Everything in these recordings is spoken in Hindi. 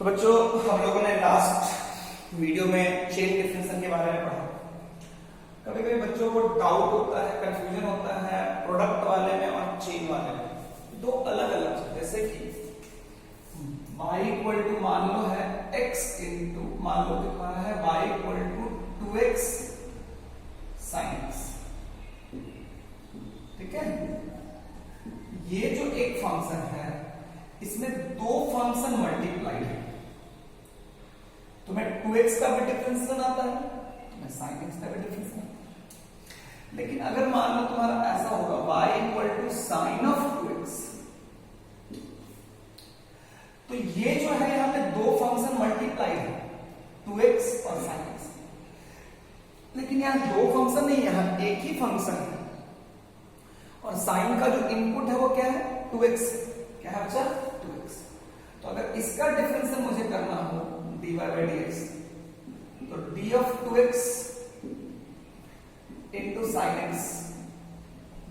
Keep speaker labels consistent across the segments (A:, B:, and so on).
A: तो बच्चों हम लोगों ने लास्ट वीडियो में चेन डिफरेंशियल के बारे में पढ़ा। कभी कभी बच्चों को डाउट होता है, कंफ्यूजन होता है प्रोडक्ट वाले में और चेन वाले में, दो अलग अलग। जैसे कि y इक्वल टू मान लो है x इंटू मान लो कितना है y equal to 2x sin x, ठीक है। ये जो एक फंक्शन है इसमें दो फंक्शन मल्टीप्लाई है, तुम्हें 2x का भी डिफरेंशियल आता है, तुम्हें sin x का भी डिफरेंशियल आता है। लेकिन अगर मान लो तुम्हारा ऐसा होगा y equal to sine of 2x, तो ये जो है यहां पे दो फंक्शन मल्टीप्लाई है 2x और sin x, लेकिन यहां दो फंक्शन नहीं, यहां एक ही फंक्शन है और साइन का जो इनपुट है वो क्या है 2x, क्या है बच्चा 2x। तो अगर इसका डिफरेंशियल मुझे करना हो dy by dx, तो d of 2x into sin x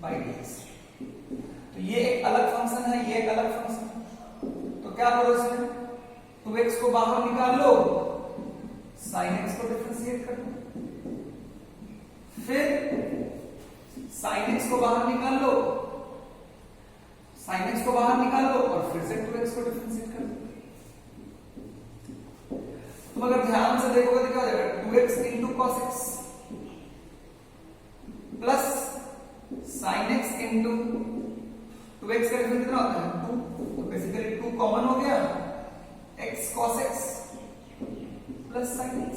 A: by dx, तो ये एक अलग फंक्शन है, ये एक अलग फंक्शन। तो क्या करो इसमें 2x को बाहर निकाल लो, sin x को डिफरेंशिएट कर दो, फिर sin x को बाहर निकाल लो, sin x को बाहर निकाल लो और फिर से 2x को डिफरेंशिएट कर दो। तुम अगर ध्यान से देखोगे तो क्या हो जाएगा 2x into cos x plus sin x into 2x का डिफरेंस कितना होता है 2, तो बेसिकली 2 कॉमन हो गया, x cos x plus sin x।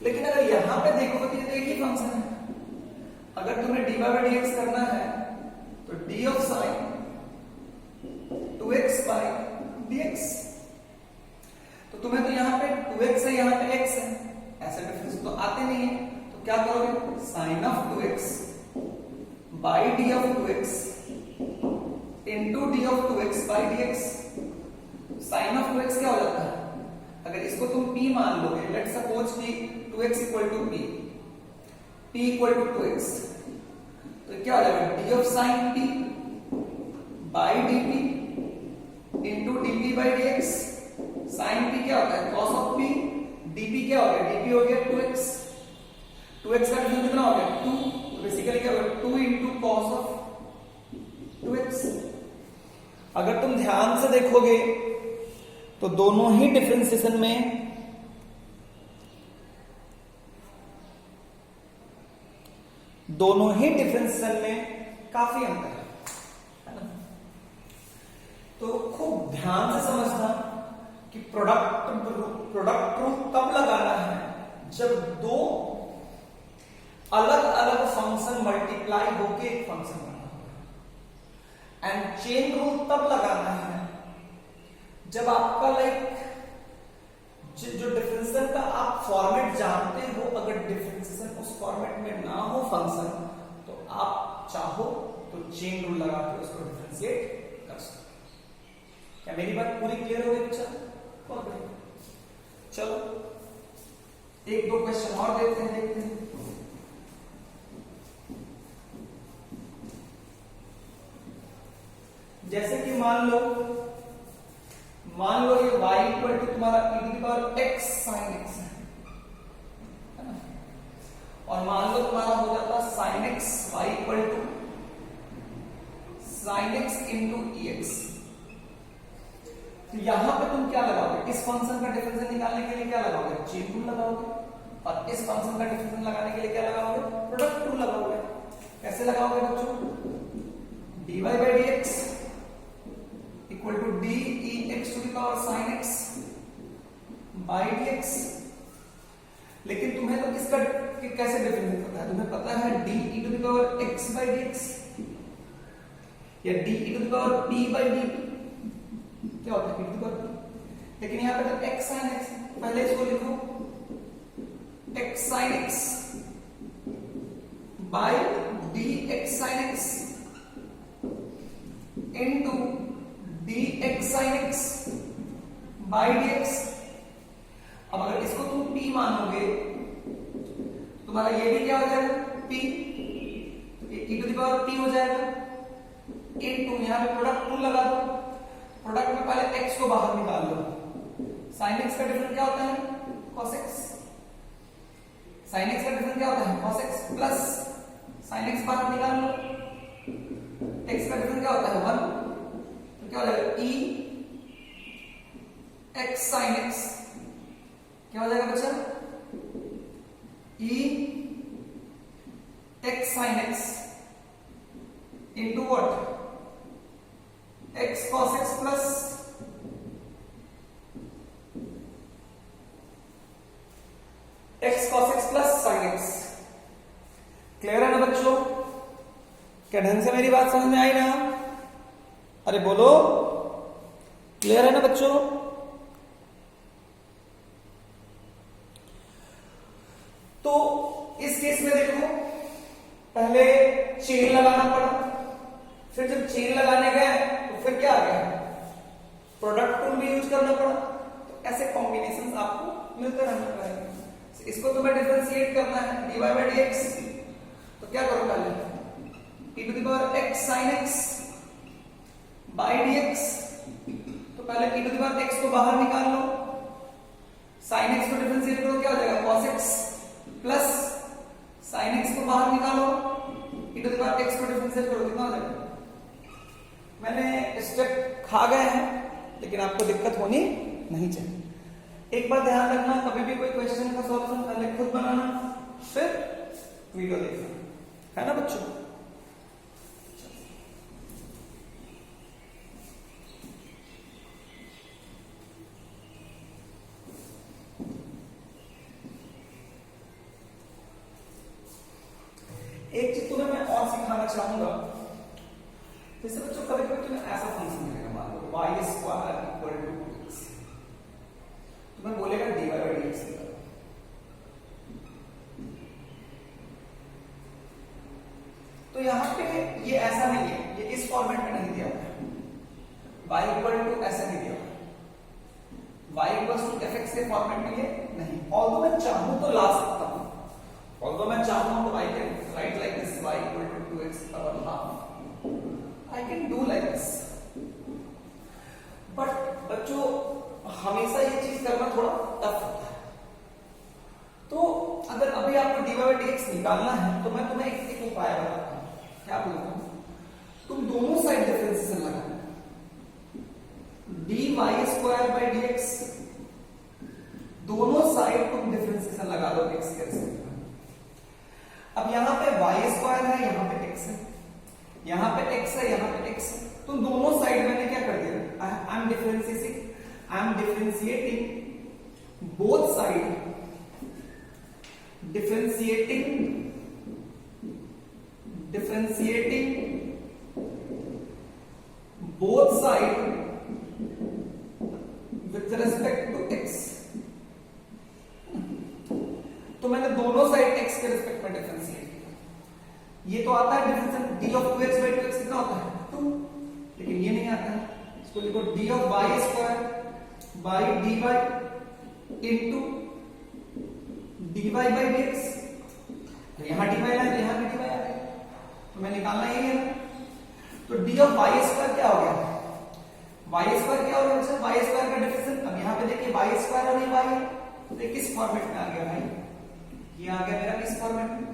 A: लेकिन अगर यहां पे देखोगे तो ये एक ही फंक्शन है। अगर तुम्हें dy by dx करना है तो d of sin 2x by dx, तो तुम्हें तो यहां पे 2x है, यहां पे x है, ऐसे डिफरेंस तो आते नहीं है। तो क्या करोगे sin of 2x by d of 2x into d of 2x by dx। sin of 2x क्या हो जाता है, अगर इसको तुम p मान लोगे, लेट सपोज कि 2x equal to p equal to 2x, तो क्या हो जाएगा d of sin p by dp into dp by dx। sin p क्या होता है cos of p, dp क्या हो गया dp हो गया 2x, 2x का डिफरेंस कितना हो गया 2, तो बेसिकली क्या होगा 2 into cos of 2x। अगर तुम ध्यान से देखोगे तो दोनों ही डिफरेंशिएशन में काफी अंतर है ना। तो खूब ध्यान से समझना कि प्रोडक्ट रूल तब लगाना है जब दो अलग अलग फंक्शन मल्टीप्लाई होके एक फंक्शन बना होगा। एंड चेन रूल तब लगाना है जब आपका जो डिफरेंशियल का आप फॉर्मेट जानते हो, अगर डिफरेंशिएशन उस फॉर्मेट में ना हो फंक्शन, तो आप चाहो तो चेन रूल लगा के उसको डिफरेंशिएट कर सकते। क्या मेरी बात पूरी क्लियर हो गई बच्चा? बहुत बढ़िया। चलो एक दो क्वेश्चन और देखते हैं। जैसे कि मान लो ये y इक्वल टू तुम्हारा e to the power x sin x है ना, और मान लो तुम्हारा हो जाता sin x y equal to sin x into ex। तो यहां पे तुम क्या लगाओगे, इस फंक्शन का डिफरेंशियल निकालने के लिए क्या लगाओगे चेन रूल लगाओगे, और इस फंक्शन का डिफरेंशियल लगाने के लिए क्या लगाओगे प्रोडक्ट रूल लगाओगे। कैसे लगाओगे बच्चों, dy by dx equal to d e x to the power sin x by dx। लेकिन तुम्हें तो इसका कैसे डिफरेंशिएट पता है, तुम्हें पता है d e to the power x by dx या d e to the power p by dt, क्या होता है e to the power p। लेकिन यहां पे तो x sin x, पहले इसको लिखो x sin x by dx sin x into dx sin x by dx। अब अगर इसको तुम p मानोगे तुम्हारा ये भी क्या हो जाएगा p, e to the power p हो जाएगा, इनटू यहां पे प्रोडक्ट रूल लगा दो, प्रोडक्ट में पहले x को बाहर निकाल लो। sin x का डिफरेंस क्या होता है? cos x। sin x का डिफरेंस क्या होता है? cos x plus sin x बाहर निकाल लो, x का डिफरेंस क्या होता है? 1। तो क्या हो जाएगा? e x sin x क्या हो जाएगा बच्चा? e x sin x into what? x cos x plus x cos x plus sin x। Clear है ना बच्चों? क्या ढंग से मेरी बात समझ में आई ना? अरे बोलो, क्लियर है ना बच्चों? तो इस केस में देखो, पहले चेन लगाना पड़ा, फिर जब चेन लगाने गए तो फिर क्या आ गया? प्रोडक्ट टूल भी यूज करना पड़ा। तो ऐसे कॉम्बिनेशन आपको मिलते रहना पड़ेगा। इसको तुम्हें डिफरेंशिएट करना है dy by dx। तो क्या करो? पहले e to the power x sin x by dx। तो पहले e to the power x को बाहर निकाल लो, sin x को डिफरेंशिएट करो, क्या हो जाएगा? cos x plus sin x को बाहर निकालो, e to the power x को डिफरेंशिएट करो, कितना हो जाएगा? मैंने स्टेप खा गए हैं, लेकिन आपको दिक्कत होनी नहीं चाहिए। एक बात ध्यान रखना, कभी भी कोई क्वेश्चन का सॉल्यूशन पहले खुद बनाना, फिर वीडियो देखना, है ना बच्चों? एक चीज तुम्हें मैं और सिखाना चाहूंगा। जैसे बच्चों कभी कभी तुम्हें ऐसा फंक्शन मिलेगा, मान लो y square equal to x, तुम्हें बोलेगा dy by dx निकालो। तो यहां पे ये ऐसा नहीं है, ये इस फॉर्मेट में नहीं दिया हुआ है, y इक्वल टू ऐसा नहीं दिया हुआ, y इक्वल टू fx के फॉर्मेट में ये नहीं। ऑल्दो मैं चाहूं तो ला सकता हूं, ऑल्दो मैं चाहूं तो I can write like this, y equal to 2x power half, I can do like this। But बच्चों हमेशा ये चीज करना थोड़ा टफ होता है। तो अगर अभी आपको dy by dx निकालना है तो मैं तुम्हें एक उपाय बताता हूं। क्या बोलता हूं? तुम दोनों साइड डिफरेंशिएशन लगाना, dy स्क्वायर by dx, दोनों साइड तुम डिफरेंशिएशन लगा दो x के रिस्पेक्ट में। अब यहां पे y स्क्वायर है, यहां पे x है, यहां पे x है, यहां पे x है। तो दोनों साइड मैंने क्या कर दिया? I am differentiating both side, differentiating both side with respect to x। तो मैंने दोनों साइड x के रिस्पेक्ट में डिफरेंशिएट किया। ये तो आता है differential d of 2x by 2x कितना होता है? 2। लेकिन ये नहीं आता है, इसको लिखो d of y square by dy into dy by dx। तो यहां dy है, यहां भी dy आ गया, तो मैं निकालना यही है। तो d of y स्क्वायर क्या हो गया? y स्क्वायर क्या हो गया बच्चा? y स्क्वायर का डिफरेंशियल। अब यहां पे देखिए y स्क्वायर और ये y है, तो ये किस फॉर्मेट में आ गया भाई? ये आ गया मेरा इस फॉर्मेट में,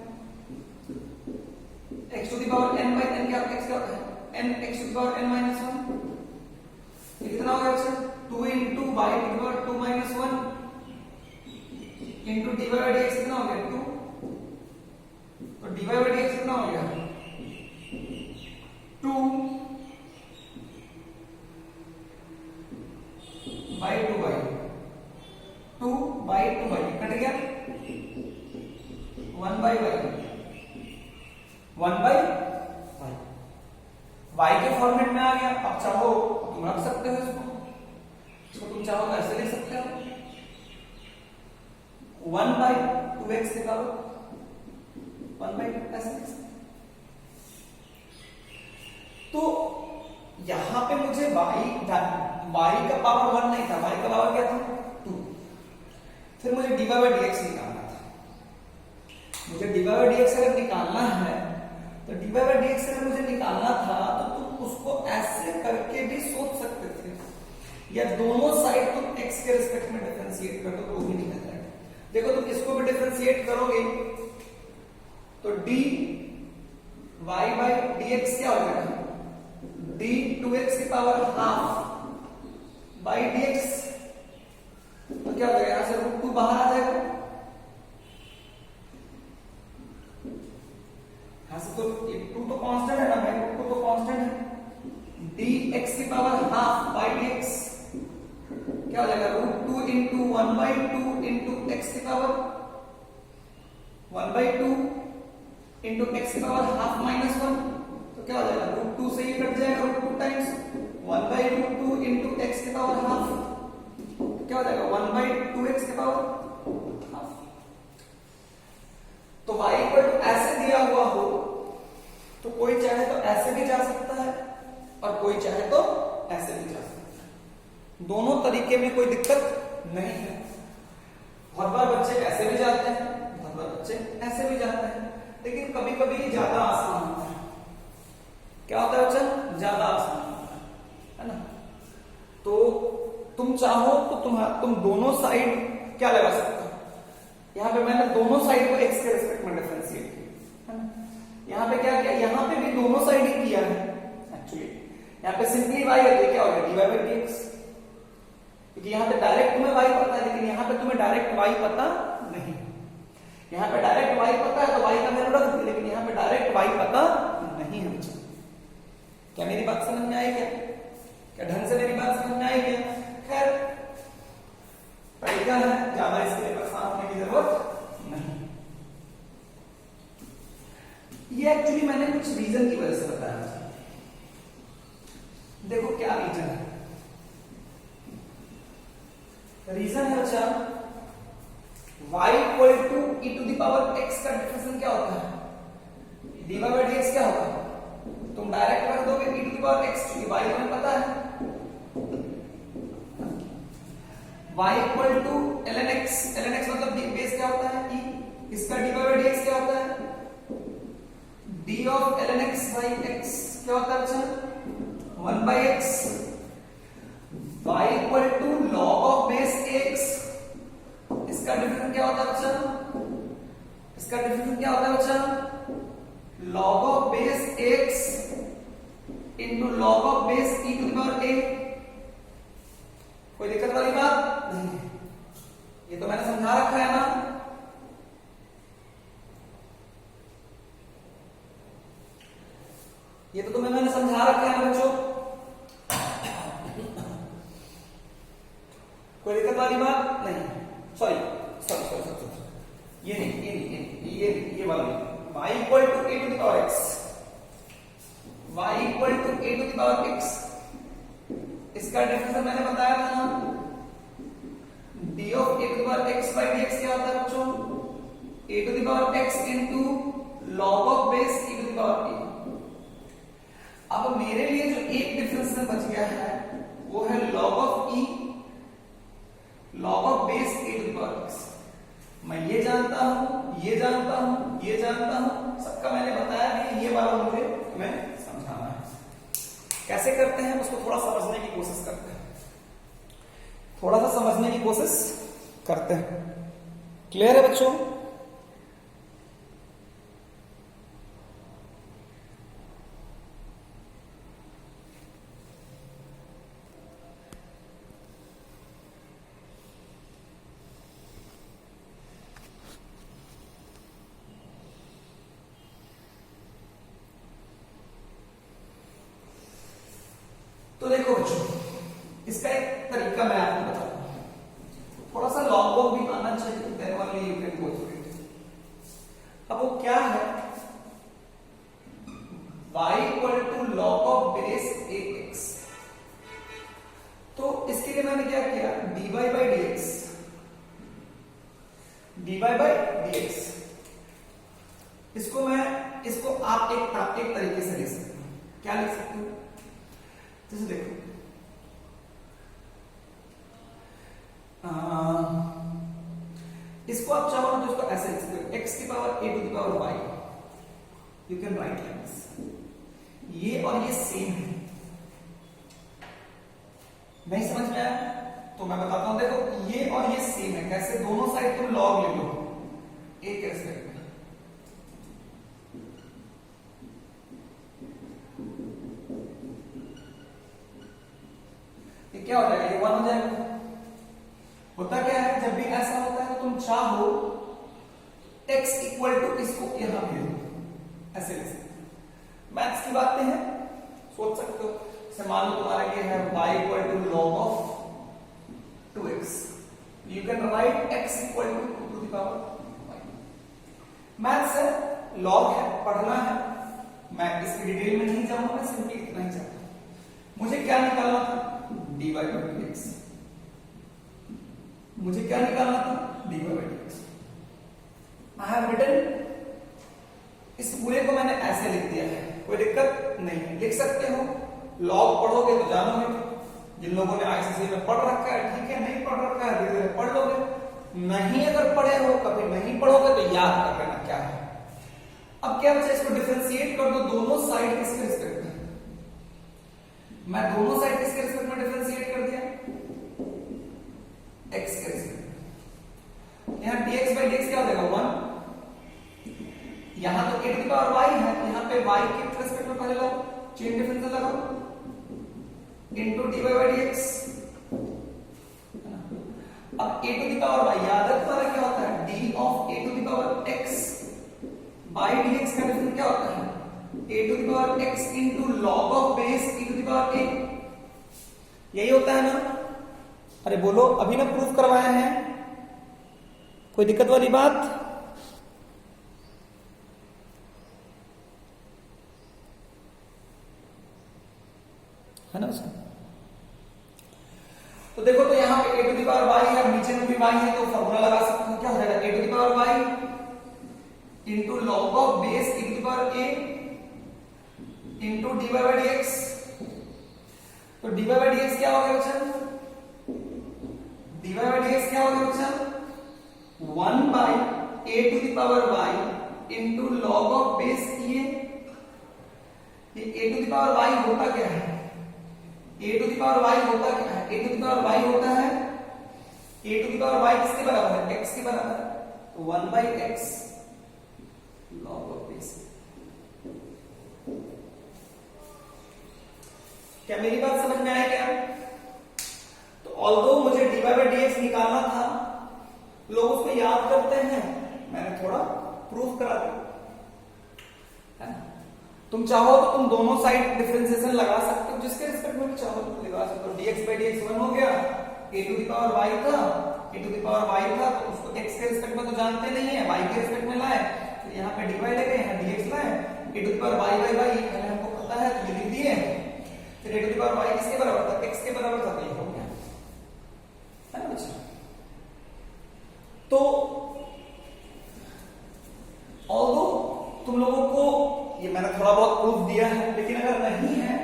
A: x to the power n by n, क्या x क्या होता है? n x to the power n minus 1। ये कितना हो गया बच्चा? 2 into y to the power 2 minus 1 into dy by dx कितना हो गया? 2। तो dy by dx कितना हो गया? 2 by 2 by 2 by 2 by cut गया, 1 by y, 1 by y के फॉर्मेट में आ गया। अब चाहो तुम रख सकते हो इसको तुम चाहो तो ऐसे लिख सकते हो, 1 by 2x निकालो, 1 by 2 ऐसे लिख सकते। तो यहां पे मुझे y का पावर 1 नहीं था, y का पावर क्या था? 2। फिर मुझे dy by dx निकालना था। मुझे dy by dx अगर निकालना है तो dy by dx अगर मुझे निकालना था तो तुम उसको ऐसे करके भी सोच सकते थे। या दोनों साइड तुम x के रिस्पेक्ट में डिफरेंशिएट कर दो तो वो भी निकल जाएगा। देखो तुम इसको भी डिफरेंशिएट करोगे तो dy बाई dx क्या हो जाएगा, d 2x की पावर हाफ बाई dx, तो क्या हो जाएगा, यहां से रूट 2 बाहर आ जाएगा, यहां से तो 2 तो कांस्टेंट है ना भाई, रूट 2 तो कांस्टेंट है, dx की पावर हाफ बाई dx क्या हो जाएगा, रूट 2 इंटू 1/2 इंटू x की पावर 1/2 इंटू x की पावर हाफ माइनस 1, तो क्या हो जाएगा, रूट 2 से ये कट जाएगा, रूट 2 टाइम्स 1/2 इंटू x की पावर हाफ, तो क्या हो जाएगा 1/2x की पावर हाफ। तो y इक्वल टू ऐसे दिया हुआ हो तो कोई चाहे तो ऐसे भी जा सकता है और कोई चाहे तो ऐसे भी जा सकता है, दोनों तरीके में कोई दिक्कत नहीं है। बहुत बार बच्चे ऐसे भी जाते हैं, बहुत बार बच्चे ऐसे भी जाते हैं, लेकिन कभी कभी ज्यादा आसान होता है। क्या होता है बच्चा, ज्यादा आसान होता है ना। तो तुम चाहो तो तुम दोनों साइड क्या लगा सकते हो, यहां पे मैंने दोनों साइड को x के रिस्पेक्ट में डिफरेंशिएट किया है ना। यहां पे क्या किया, यहां पे भी दोनों साइड ही किया है एक्चुअली। यहां पे सिंपली y होती क्या हो गया, dy बाई dx, क्योंकि यहां पे डायरेक्ट तुम्हें y पता है, लेकिन यहां पे तुम्हें डायरेक्ट y पता नहीं। यहां पे डायरेक्ट y पता है तो y का वैल्यू रख दो, लेकिन यहां पे डायरेक्ट y पता नहीं है बच्चा। क्या मेरी बात समझ में आई, क्या ढंग से मेरी बात समझ में आई क्या? खैर तरीका है, ज्यादा इसके लिए परेशान होने की जरूरत नहीं। ये एक्चुअली मैंने कुछ रीजन की वजह से बताया। देखो क्या रीजन है, रीजन है बच्चा y equal to e to the power x का डिफरेंशियल क्या होता है, dy बाई dx क्या होता है, तुम डायरेक्ट कर दोगे e to the power x, क्योंकि y तुम्हें पता है, y equal to ln x, ln x मतलब बेस क्या होता है e, इसका dy बाई dx क्या होता है, d of ln x by x क्या होता है बच्चा 1 by x, y equal to log of base x, इसका डिफरेंस क्या होता है बच्चा, इसका डिफरेंस क्या होता है बच्चा, log of base x into log of base e to the power a। कोई दिक्कत वाली बात नहीं, ये तो मैंने समझा रखा है ना। ये तो तुम्हें मैंने समझा रखा है बच्चों, कोई दिक्कत वाली बात नहीं। सॉरी सॉरी सॉरी सॉरी, ये नहीं, ये वाला नहीं। y equal to a to the power x, y equal to a to the power x, इसका डिफरेंस मैंने बताया था ना, d of a to the power x by dx क्या होता है बच्चों, a to the power x into log of base e to the power a। अब मेरे लिए जो एक डिफरेंस बच गया है वो है log of e, log of base e to the power x। मैं ये जानता हूं, ये जानता हूं, ये जानता हूं, सबका मैंने बताया भी, ये वाला मुझे तुम्हें समझाना है। कैसे करते हैं उसको थोड़ा समझने की कोशिश करते हैं, थोड़ा सा समझने की कोशिश करते हैं। क्लियर है बच्चों? तो देखो बच्चों, इसका एक तरीका मैं आपको बताता हूं, थोड़ा सा लॉग वॉग भी आना चाहिए, then only you can go through it. अब वो क्या है, y equal to log of base ax, तो इसके लिए मैंने क्या किया, dy by dx, dy by dx, इसको आप एक तरीके से लिख सकते हो। क्या लिख सकते हो, जैसे देखो इसको आप चाहो तो इसको ऐसे लिख सकते हो, x की power a to the power y, you can write like this. ये और ये सेम है, नहीं समझ में आया तो मैं बताता हूं, देखो ये और ये सेम है, कैसे दोनों साइड तुम लॉग ले लो एक के रिस्पेक्ट में, ये क्या हो जाएगा, ये 1 हो जाएगा। होता क्या है जब भी ऐसा होता है तो तुम चाहो x इक्वल टू इसको यहां भेज दो, ऐसे लिख सकते हैं। मैथ्स की बातें हैं, सोच सकते हो। जैसे मान लो तुम्हारा ये है y equal to log of 2x, you can write x equal to the power y। Maths है, लॉग है, पढ़ना है, मैं इसकी डिटेल में नहीं जाऊंगा, मैं सिंपली इतना ही चाहता हूं। मुझे क्या निकालना था, dy by dx। मुझे क्या निकालना था, dy by dx। I have written, इस पूरे को मैंने ऐसे लिख दिया है, कोई दिक्कत नहीं, लिख सकते हो। लॉग पढ़ोगे तो जानोगे, जिन लोगों ने आईसीसी में पढ़ रखा है ठीक है, नहीं पढ़ रखा है धीरे धीरे पढ़ लोगे, नहीं अगर पढ़े हो कभी नहीं पढ़ोगे तो याद कर लेना क्या है। अब क्या बचा, इसको डिफरेंशिएट कर दो दोनों साइड किसके रिस्पेक्ट में, मैं दोनों साइड किसके रिस्पेक्ट में डिफरेंशिएट कर दिया, x के रिस्पेक्ट में। यहां dx by dx क्या हो जाएगा 1, यहां तो a to the power y है, यहां पे y के रिस्पेक्ट में पहले लगाओ, चेन डिफरेंशियल लगाओ, इनटू dy by dx। अब a to the power y याद है तुम्हारा क्या होता है, d of a to the power x by dx का डिफरेंस क्या होता है, a to the power x into log of base e to the power a, यही होता है ना। अरे बोलो, अभी ना प्रूफ करवाया है, कोई दिक्कत वाली बात, है ना उसमें। तो देखो तो यहां पे a to the power y है, नीचे में भी y है, तो फॉर्मूला लगा सकते हो, क्या हो जाएगा, a to the power y into log of base e to the power a into dy by dx। तो dy by dx क्या हो गया बच्चा, dy by dx क्या हो गया बच्चा, 1 by a to the power y into log of base e। ये a to the power y होता क्या है, a to the power y होता क्या है, a to the power y होता है, a to the power y किसके बराबर है, x के बराबर है, तो 1 by x log of base। क्या मेरी बात समझ में आया क्या। तो ऑल्दो मुझे dy by dx निकालना था, लोग उसको याद करते हैं, मैंने थोड़ा प्रूफ करा दिया। तुम चाहो तो तुम दोनों साइड डिफरेंशिएशन लगा सकते हो, जिसके रिस्पेक्ट में चाहो तो लगा सकते हो। dx by dx 1 हो गया, a to the power y था, a to the power y था, तो उसको x के रिस्पेक्ट में तो जानते नहीं है, y के रिस्पेक्ट में लाए, तो यहाँ पे dy ले गए, यहाँ dx लाए, a to the power y by y पहले हमको पता है तो लिख दिए, फिर a to the power y किसके बराबर था, x के बराबर था, तो ये हो गया, है ना बच्चा। तो ऑल्दो तुम लोगों को ये मैंने थोड़ा बहुत प्रूफ दिया है, लेकिन अगर नहीं है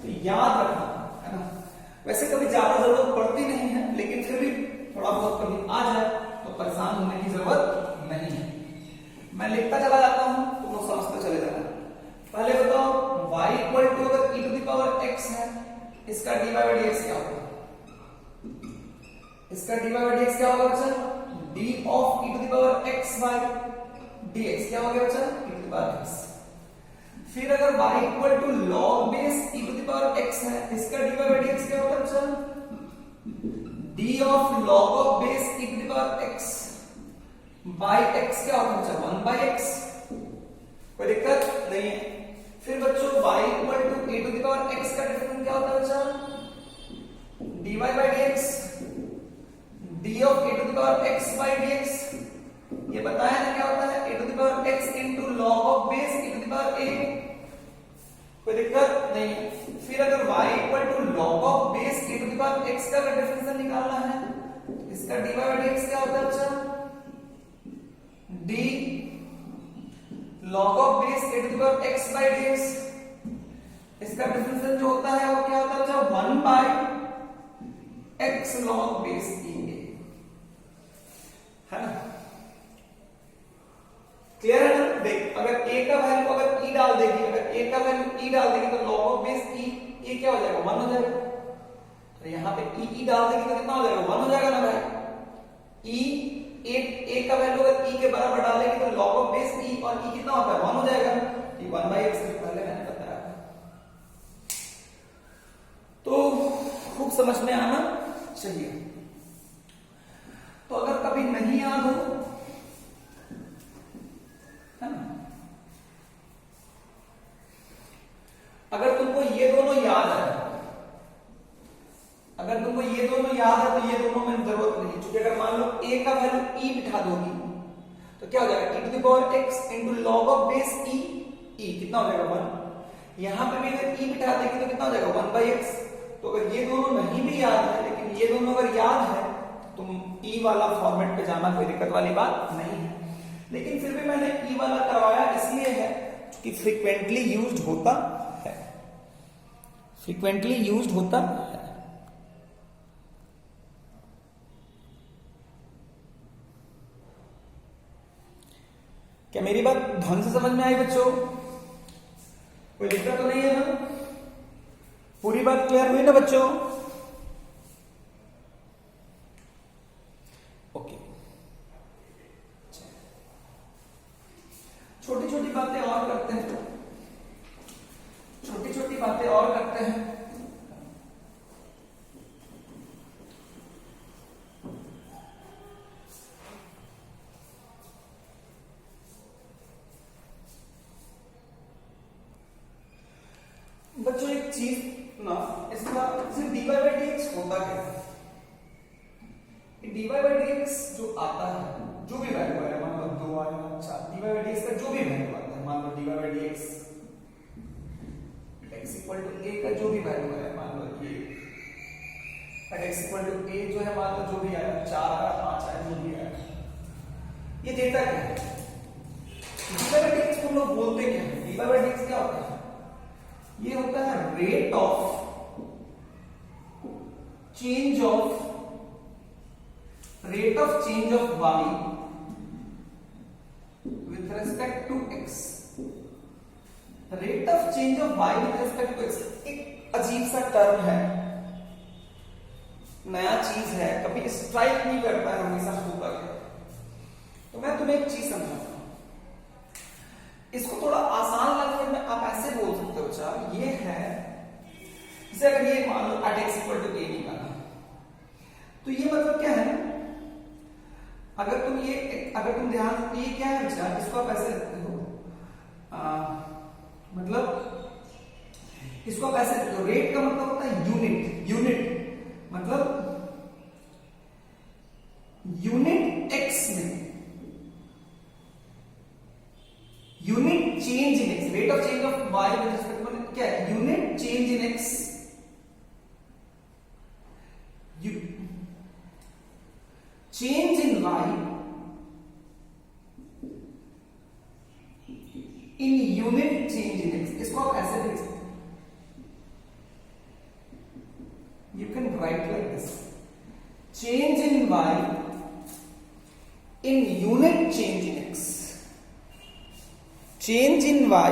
A: तो याद रखना, है ना। वैसे कभी ज्यादा जरूरत पड़ती नहीं है, लेकिन फिर भी थोड़ा बहुत कभी आ जाए तो परेशान होने की जरूरत नहीं है। मैं लिखता चला जाता हूं, तुम लोग समझते चले जाना। पहले बताओ y इक्वल टू अगर e to the power x है, इसका dy by dx क्या होगा, इसका dy by dx क्या होगा बच्चा, d of e to the power x by dx क्या हो गया बच्चा, e to the power x। फिर अगर y equal to log base e to the power x है, इसका dy by dx क्या होगा बच्चा, d of log of base e to the power x by x क्या होगा बच्चा, 1 by x। कोई दिक्कत नहीं है। फिर बच्चों y equal to a to the power x का डिफरेंस क्या होता है बच्चा, dy by dx, d of a to the power x by dx, ये बताया ना क्या होता है, a to the power x into log of base e to the power a। कोई दिक्कत नहीं है। फिर अगर y equal to log of base e to the power x का डिफरेंशियल निकालना है, इसका dy by dx क्या होता है बच्चा, d log of base e to the power x by dx, इसका डिफरेंशियल जो होता है वो क्या होता है बच्चा, 1 by x log base e a, है ना। क्लियर है ना। देख अगर a का वैल्यू अगर e डाल देगी, अगर a का वैल्यू e डाल देगी तो log ऑफ बेस e, ये क्या हो जाएगा 1 हो जाएगा। तो यहाँ पे ई डाल देंगे तो कितना हो जाएगा 1 हो जाएगा ना भाई। ए का वैल्यू अगर ई के बराबर डालेंगे तो log ऑफ बेस ई, और ई कितना होता है 1 हो जाएगा, ये 1/x पहले मैंने बताया। तो खूब समझ में आना चाहिए। तो अगर कभी नहीं याद हो, है ना, अगर तुमको ये दोनों याद है, अगर तुमको ये दोनों याद है तो ये दोनों में जरूरत नहीं, क्योंकि अगर मान लो a का वैल्यू e बिठा दोगी तो क्या हो जाएगा e to the power x into log of base e, कितना हो जाएगा 1। यहां पे भी अगर e बिठा देंगे तो कितना हो जाएगा 1/x। तो अगर ये दोनों नहीं भी याद है, लेकिन ये दोनों अगर याद है तो तुम e वाला फॉर्मेट पे जाना कोई दिक्कत वाली बात नहीं है। लेकिन फिर भी मैंने e वाला करवाया इसलिए है क्योंकि फ्रीक्वेंटली यूज्ड होता है, फ्रीक्वेंटली यूज्ड होता है। क्या मेरी बात ढंग से समझ में आई बच्चों? कोई दिक्कत तो नहीं है ना? पूरी बात क्लियर हुई ना बच्चों? ओके, छोटी छोटी बातें और करते हैं, छोटी छोटी बातें और करते हैं। बच्चों एक चीज ना, इसका सिर्फ dy by dx होता क्या है? dy by dx जो आता है, जो भी वैल्यू है, मान लो 2 आया, अच्छा dy by dx का जो भी वैल्यू आता है, मान लो dy by dx x equal to a का जो भी वैल्यू है, मान लो ये x इक्वल टू a जो है, मान लो जो भी आया 4 आया 5 आया जो भी आया, ये देता क्या है? dy by dx को लोग बोलते क्या है? dy by dx क्या होता है? ये होता है rate of change of y with respect to x। Rate of change of y with respect to x एक अजीब सा टर्म है, नया चीज है, कभी स्ट्राइक नहीं करता है, हमेशा होता है। तो मैं तुम्हें एक चीज समझाता हूं, इसको थोड़ा आसान लफ्ज में आप ऐसे बोल सकते हो, बच्चा ये है जैसे अगर ये मान लो at x equal to a निकाला, तो ये मतलब क्या है? अगर तुम ध्यान, ये क्या है बच्चा, इसको आप ऐसे रखते हो, मतलब इसको आप ऐसे रखते हो, रेट का मतलब होता है यूनिट मतलब यूनिट x में, unit change in x, rate of change of y with respect to क्या है? Unit change in x, change in y in unit change in x। इसको आप ऐसे लिख सकते हैं, you can write like this, change in y in unit change in x, change in y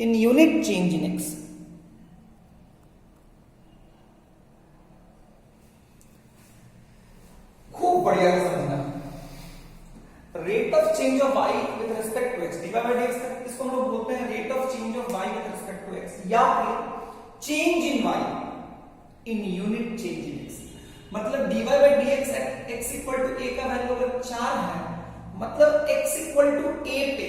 A: in unit change in x। खूब बढ़िया समझना, rate of change of y with respect to x, dy by dx, इसको हम लोग बोलते हैं rate of change of y with respect to x, या फिर change in y in unit change in x। मतलब dy by dx x equal to a का वैल्यू अगर 4 है, मतलब x इक्वल टू a पे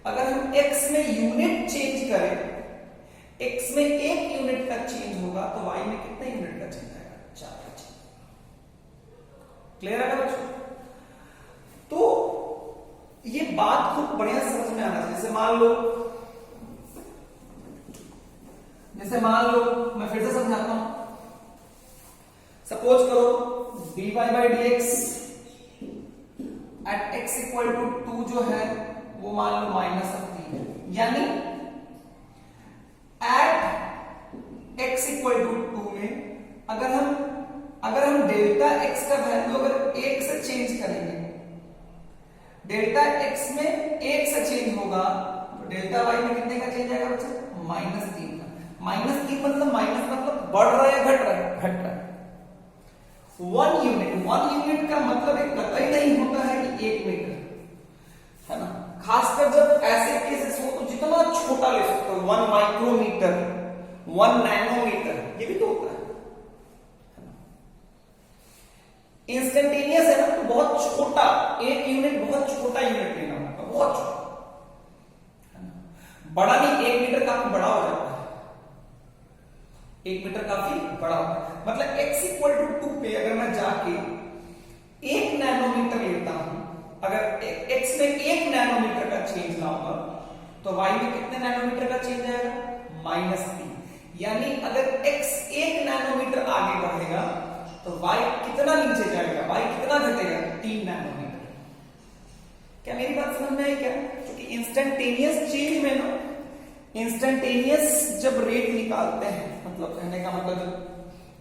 A: अगर हम x में यूनिट चेंज करें, x में 1 यूनिट का चेंज होगा तो y में कितने यूनिट का चेंज आएगा? 4 का चेंज। क्लियर है ना बच्चों? तो ये बात खूब बढ़िया समझ में आना चाहिए। जैसे मान लो मैं फिर से समझाता हूं, सपोज करो dy by dx at x equal to 2 जो है वो मान लो -3, यानी at x इक्वल टू 2 में अगर हम डेल्टा x का वैल्यू अगर 1 से चेंज करेंगे, डेल्टा x में 1 से चेंज होगा तो डेल्टा वाई में कितने का चेंज आएगा बच्चा? -3 का। -3 मतलब माइनस मतलब बढ़ रहा है घट रहा है? घट रहा है। 1 यूनिट का मतलब एक कतई नहीं होता है कि 1 मीटर, है ना। खासकर जब ऐसे केसेस हो तो जितना छोटा ले सकते हो, 1 माइक्रोमीटर, 1 नैनोमीटर, ये भी तो होता है। इंस्टेंटेनियस है ना, तो बहुत छोटा, 1 यूनिट बहुत छोटा यूनिट लेना होगा, बहुत छोटा, बड़ा नहीं। 1 मीटर काफी बड़ा हो जाता है, 1 मीटर काफी बड़ा होता है। मतलब x इक्वल टू 2 पे अगर मैं जाके 1 नैनोमीटर लेता हूं, अगर x में 1 नैनोमीटर का चेंज लाऊंगा तो y में कितने नैनोमीटर का चेंज आएगा? -3। यानी अगर x 1 नैनोमीटर आगे बढ़ेगा तो y कितना नीचे जाएगा? y कितना घटेगा? 3 नैनोमीटर। क्या मेरी बात समझ में आई क्या? क्योंकि इंस्टेंटेनियस चेंज में ना, इंस्टेंटेनियस जब रेट निकालते हैं, मतलब कहने का मतलब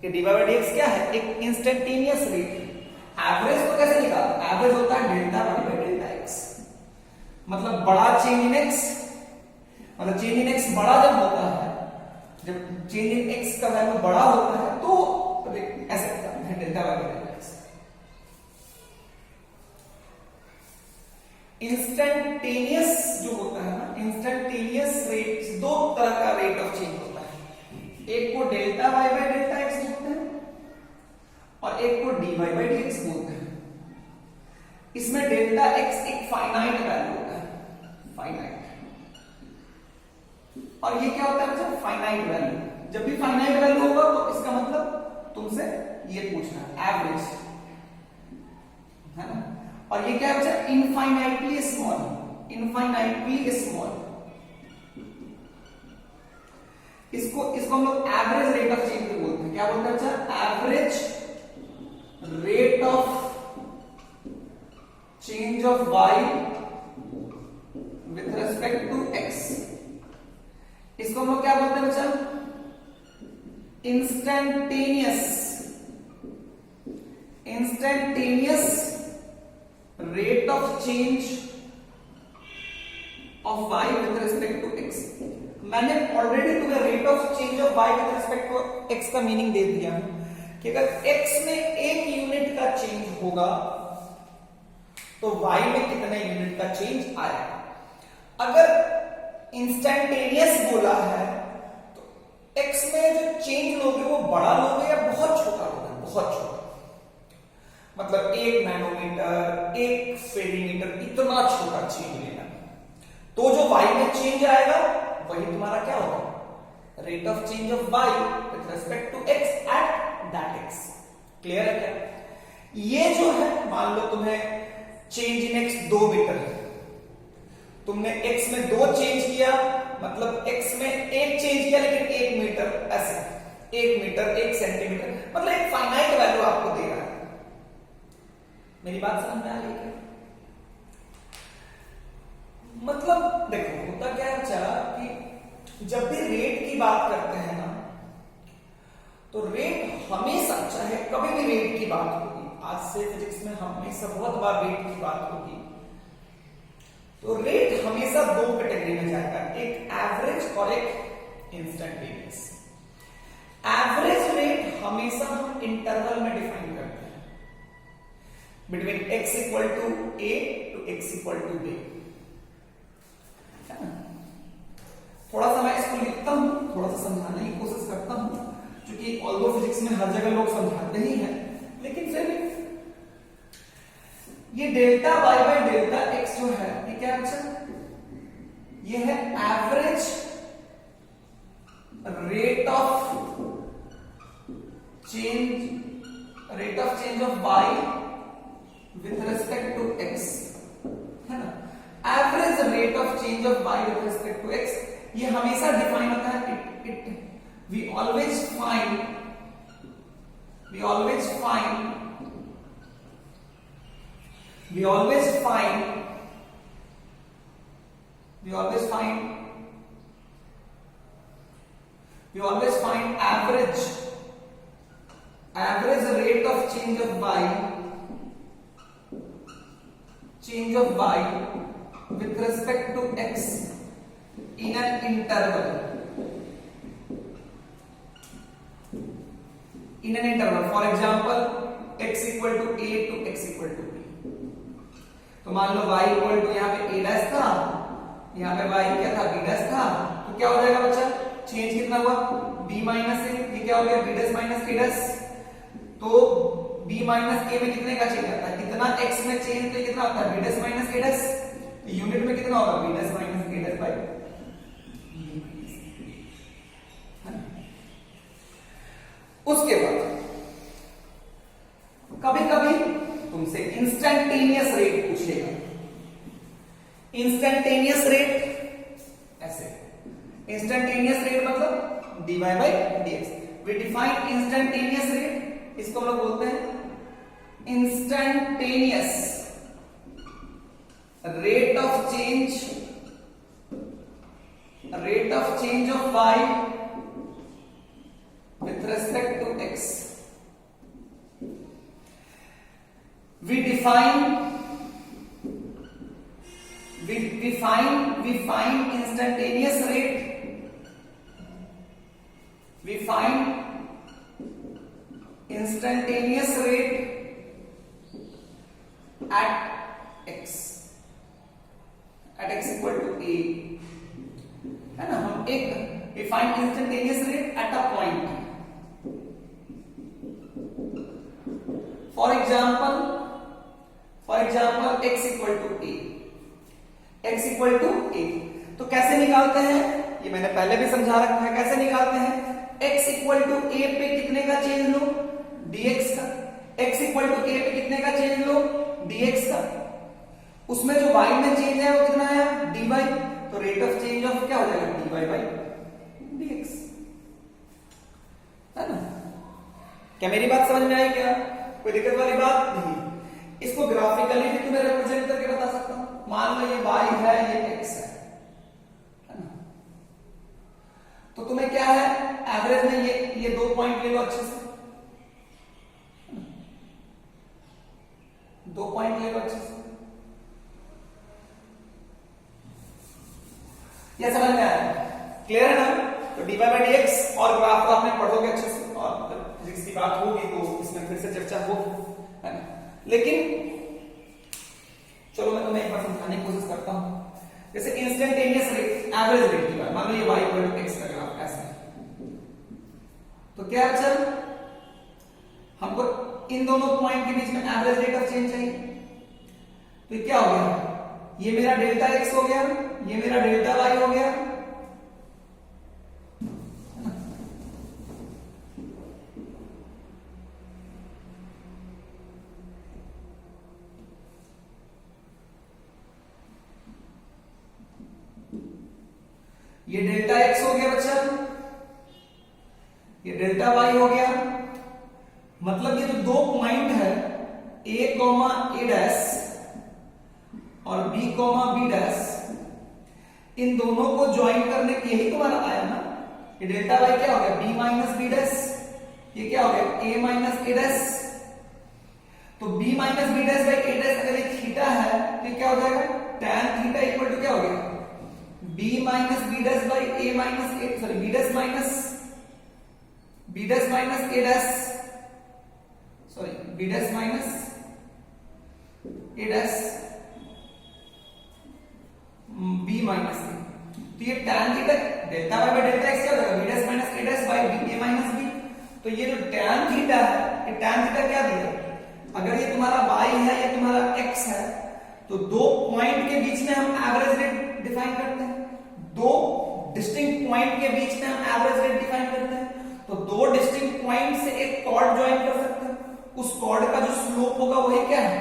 A: कि dy/dx क्या है? एक इंस्टेंटेनियस रेट। एवरेज तो कैसे निकालते हैं? एवरेज होता है delta y by delta x. मतलब बड़ा चेंज इन एक्स, मतलब चेंज इन एक्स बड़ा जब होता है, जब चेंज इन एक्स का वैल्यू बड़ा होता है तो ऐसे delta y by delta x. Instantaneous जो होता है ना, इंस्टेंटेनियस रेट, दो तरह का रेट ऑफ चेंज होता है। एक को delta y by delta x बोलते हैं और एक को dy बाई dx बोलते हैं। इसमें डेल्टा x एक फाइनाइट वैल्यू होता है, फाइनाइट। और ये क्या होता है बच्चा? Finite value. जब भी फाइनाइट वैल्यू होगा तो इसका मतलब तुमसे ये पूछना है एवरेज, है ना। और ये क्या बच्चा? Infinitely small, infinitely small. इसको हम लोग एवरेज रेट ऑफ चेंज बोलते हैं। क्या बोलते हैं बच्चा? Average rate of change of y with respect to x। इसको हम लोग क्या बोलते हैं बच्चा? Instantaneous rate of change of y with respect to x। मैंने ऑलरेडी तुम्हें rate of change of y with respect to x का मीनिंग दे दिया है कि अगर x में 1 यूनिट का चेंज होगा तो y में कितने यूनिट का चेंज आएगा। अगर इंस्टेंटेनियस बोला है तो x में जो चेंज लोगे वो बड़ा लोगे या बहुत छोटा लोगे? बहुत छोटा। मतलब 1 नैनोमीटर, 1 सेंटीमीटर, इतना छोटा चेंज लेना। तो जो y में चेंज आएगा वही तुम्हारा क्या होगा? Rate of change of y with respect to x at that x। Clear है क्या? ये जो है, मान लो तुम्हें चेंज इन x 2 मीटर, तुमने x में 2 चेंज किया, मतलब x में 1 चेंज किया लेकिन 1 मीटर, ऐसे 1 मीटर 1 सेंटीमीटर, मतलब एक फाइनाइट वैल्यू आपको दे रहा है। मेरी बात समझ में आ रही है? मतलब देखो होता क्या है बच्चा कि जब भी रेट की बात करते हैं ना, तो रेट हमेशा, चाहे कभी भी रेट की बात होगी, आज से फिजिक्स में हमेशा बहुत बार रेट की बात होगी, तो रेट हमेशा 2 कैटेगरी में जाएगा, एक एवरेज और एक इंस्टेंटेनियस। एवरेज रेट हमेशा हम इंटरवल में डिफाइन करते हैं, between x equal to a टू x इक्वल टू b। थोड़ा सा मैं इसको लिखता हूं, थोड़ा सा समझाने की कोशिश करता हूं, क्योंकि ऑल्दो फिजिक्स में हर जगह लोग समझाते ही हैं, लेकिन फिर भी ये delta y by delta x जो है ये क्या है? ये है average rate of change of y with respect to x, है ना। Average rate of change of y with respect to x ये हमेशा डिफाइन होता है, we always find average rate of change of y with respect to x in an interval, in an interval for example x equal to a टू x इक्वल टू b। तो मान लो y इक्वल टू यहाँ पे a डैश था, यहाँ पे y क्या था b डैश था, तो क्या हो जाएगा बच्चा, चेंज कितना हुआ b माइनस a, ये क्या हो गया b dash minus a dash. तो b माइनस a में कितने का चेंज आता है, कितना x में चेंज तो कितना होता है b dash minus a dash, तो यूनिट में कितना होगा b dash minus a dash by. उसके बाद कभी कभी तुमसे इंस्टेंटेनियस रेट पूछेगा, इंस्टेंटेनियस रेट ऐसे, इंस्टेंटेनियस रेट मतलब dy by dx। We define instantaneous rate, इसको हम लोग बोलते हैं instantaneous rate of change, rate of change of y with respect to x। we find instantaneous rate, we find instantaneous rate at x equal to a, है ना। हम एक we find instantaneous rate at a point, for example x equal to a, x equal to a। तो कैसे निकालते हैं, ये मैंने पहले भी समझा रखा है, कैसे निकालते हैं, x equal to a पे कितने का चेंज लो dx का, x equal to a पे कितने का चेंज लो dx का, उसमें जो y में चेंज है वो कितना है dy, तो रेट ऑफ चेंज ऑफ क्या हो जाएगा dy बाई dx, है ना। क्या मेरी बात समझ में आई क्या, कोई दिक्कत वाली बात नहीं। इसको ग्राफिकली भी तुम्हें रिप्रेजेंट करके बता सकता हूं, मान लो ये y है ये x है ना। तो तुम्हें क्या है एवरेज में ये 2 पॉइंट ले लो अच्छे से, 2 पॉइंट ले लो अच्छे से, ये समझ में आया, क्लियर है ना। तो dy बाई dx और ग्राफ को आपने पढ़ोगे अच्छे से, और फिजिक्स की बात होगी तो इसमें फिर से चर्चा होगी, है ना। लेकिन चलो मैं तुम्हें एक बार समझाने की कोशिश करता हूं। जैसे इंस्टेंटेनियस रेट, एवरेज रेट की बात, मान लो ये y इक्वल टू x का ग्राफ ऐसा है, तो क्या अच्छा हमको इन दोनों पॉइंट के बीच में एवरेज रेट ऑफ चेंज चाहिए। तो ये क्या हो गया, ये मेरा डेल्टा x हो गया, ये मेरा डेल्टा y हो गया, ये डेल्टा x हो गया बच्चा, ये डेल्टा y हो गया। मतलब ये जो 2 पॉइंट है a कॉमा a डैश और b कॉमा b डैश, इन दोनों को ज्वाइन करने के यही तुम्हारा आया ना। ये डेल्टा y क्या हो गया b माइनस b डैश, ये क्या हो गया a माइनस a डैश। तो b minus b dash by a dash अगर ये थीटा है तो क्या हो जाएगा tan थीटा इक्वल टू क्या हो गया b minus b dash by a minus a, sorry b dash minus a dash, sorry b dash minus a dash b minus a। तो ये tan theta delta y by delta x क्या हो जाएगा b dash minus a dash by a minus b। तो ये जो tan थीटा है, ये tan थीटा क्या दिया, अगर ये तुम्हारा y है ये तुम्हारा x है, तो 2 पॉइंट के बीच में हम एवरेज रेट डिफाइन करते हैं, 2 डिस्टिंक्ट पॉइंट के बीच में हम एवरेज रेट डिफाइन करते हैं। तो 2 डिस्टिंक्ट पॉइंट से एक कॉर्ड ज्वाइन कर सकते हैं, उस कॉर्ड का जो स्लोप होगा वही क्या है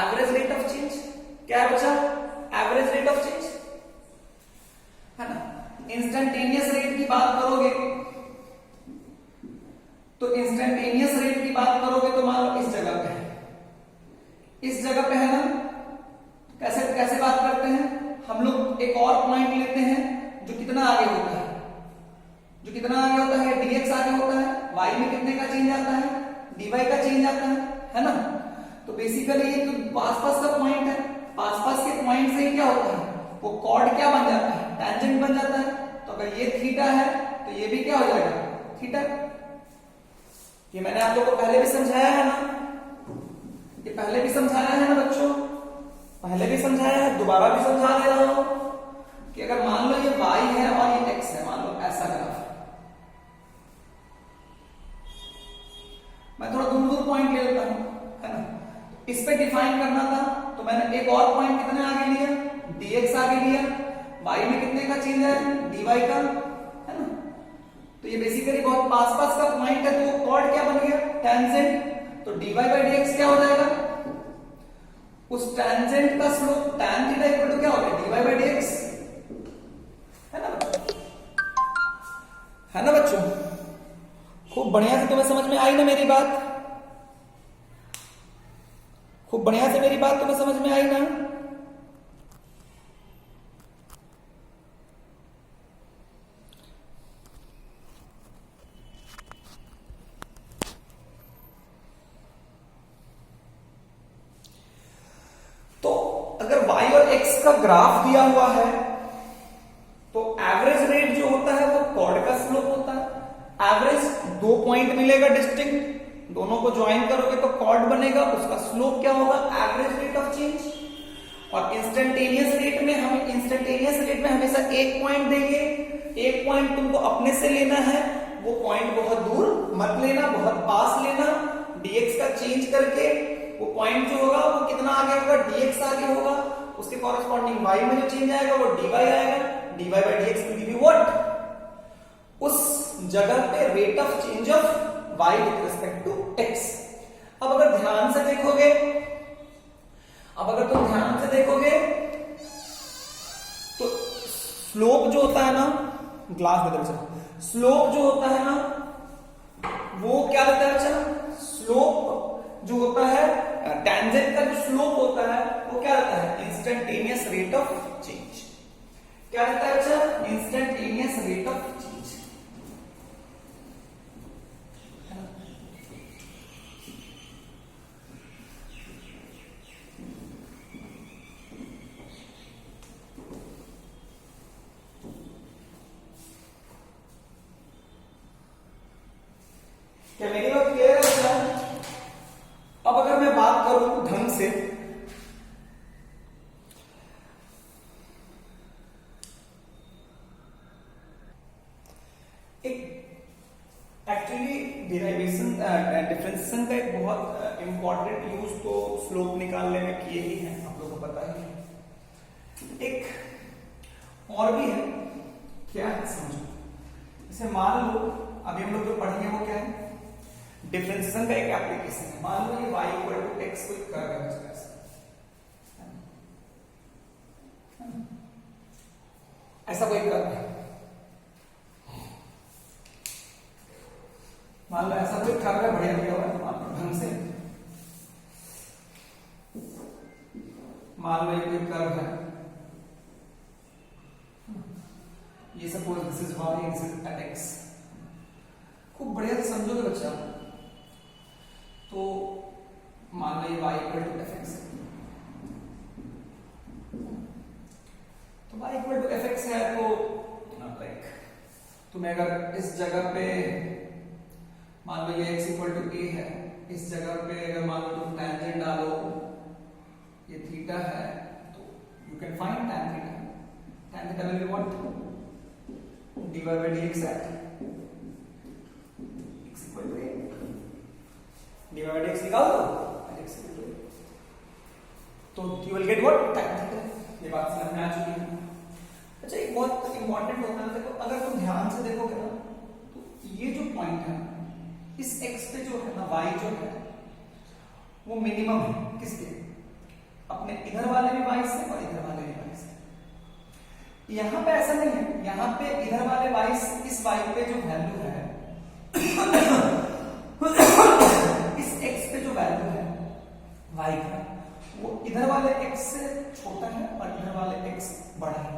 A: एवरेज रेट ऑफ चेंज। क्या है बच्चा, एवरेज रेट ऑफ चेंज, है ना। इंस्टेंटेनियस रेट की बात करोगे तो इंस्टेंटेनियस रेट की बात करोगे तो मान लो इस जगह पे है, इस जगह पे है ना। कैसे कैसे बात करते हैं हम लोग, एक और पॉइंट लेते हैं जो कितना आगे होता है, जो कितना आगे होता है dx आगे होता है, y में कितने का चेंज आता है dy का चेंज आता है ना। तो बेसिकली ये तो पास पास का पॉइंट है, पास पास के पॉइंट से ही क्या होता है वो कॉर्ड क्या बन जाता है, टेंजेंट बन जाता है। तो अगर ये थीटा है तो ये भी क्या हो जाएगा, थीटा। ये मैंने आप लोगों को पहले भी समझाया है ना, ये पहले भी समझाया है ना बच्चों, पहले भी समझाया है, दोबारा भी समझा दे रहा हूं कि अगर मान लो ये y है और ये x है, मान लो ऐसा ग्राफ है, मैं थोड़ा दूर दूर पॉइंट ले लेता हूं, है ना। इस पे डिफाइन करना था तो मैंने एक और पॉइंट कितने आगे लिया, dx आगे लिया, y में कितने का चेंज है, dy का, है ना। तो ये बेसिकली बहुत पास पास का पॉइंट है, तो कॉर्ड क्या बन गया, टेंजेंट। तो dy by dx क्या हो जाएगा, उस टेंजेंट का slope tan theta equal to क्या हो गया, dy by dx, है ना बच्चों, है ना बच्चों। खूब बढ़िया से तुम्हें समझ में आई ना मेरी बात, खूब बढ़िया से मेरी बात तुम्हें समझ में आई ना। तो अगर y और x का ग्राफ दिया हुआ है तो एवरेज रेट जो होता है वो कॉर्ड का स्लोप होता है। एवरेज 2 पॉइंट मिलेगा डिस्टिंक्ट, दोनों को ज्वाइन करोगे तो कॉर्ड बनेगा, उसका स्लोप क्या होगा, एवरेज रेट ऑफ चेंज। और इंस्टेंटेनियस रेट में हमेशा एक पॉइंट देंगे, एक पॉइंट तुमको अपने से लेना है, वो पॉइंट बहुत दूर मत लेना, बहुत पास लेना। dx का चेंज करके वो पॉइंट जो होगा वो कितना आगे होगा, dx आगे होगा, उसके कॉरेस्पॉन्डिंग y में जो चेंज आएगा वो dy आएगा, dy by dx will give you what, उस जगह पे rate of change of y with respect to x। अब अगर तुम ध्यान से देखोगे तो स्लोप जो होता है ना, ग्लास बदल चलो, स्लोप जो होता है ना वो क्या रहता है बच्चा, स्लोप जो होता है टेंजेंट का जो स्लोप होता है वो क्या रहता है, इंस्टेंटेनियस रेट ऑफ चेंज। क्या रहता है बच्चा, इंस्टेंटेनियस रेट ऑफ चेंज। क्या मेरी बात क्लियर है बच्चा? अब अगर मैं बात करूं ढंग से, एक्चुअली डिफरेंशिएशन का एक बहुत इंपॉर्टेंट यूज तो स्लोप निकालने में किए ही हैं, आप लोगों को पता ही है। एक और भी है, क्या है समझो, जैसे मान लो अभी हम लोग जो पढ़ेंगे वो क्या है, डिफरेंशिएशन का एक एप्लीकेशन है। मान लो ये y इक्वल टू x कोई कर्व है इस तरह से, ऐसा कोई कर्व है, मान लो ऐसा कोई कर्व है, बढ़िया दिया हुआ है, मान लो ढंग से, मान लो ये कोई कर्व है, ये suppose this is y, this is x। खूब बढ़िया से समझोगे बच्चा तो मान लो ये y इक्वल टू fx है, तो y इक्वल टू fx है तो लाइक तुम्हें अगर इस जगह पे मान लो ये x इक्वल टू a है, इस जगह पे अगर मान लो तुम टेंजेंट डालो, ये थीटा है, तो you can find tan theta, tan theta will be what, dy by dx at x equal to a, dy by dx निकाल दो, x इक्वल टू a, तो you will get what, tan theta. ये बात समझ में आ चुकी है। अच्छा एक बहुत इंपॉर्टेंट होता है, देखो अगर तुम ध्यान से देखोगे ना तो ये जो पॉइंट है इस x पे जो है ना, y जो है वो मिनिमम है किसके, अपने इधर वाले भी y से और इधर वाले भी y से। यहां पे ऐसा नहीं है, यहां पे इधर वाले y से इस y पे जो वैल्यू है इस x पे जो वैल्यू है y का, वो इधर वाले x से छोटा है और इधर वाले x बड़ा है।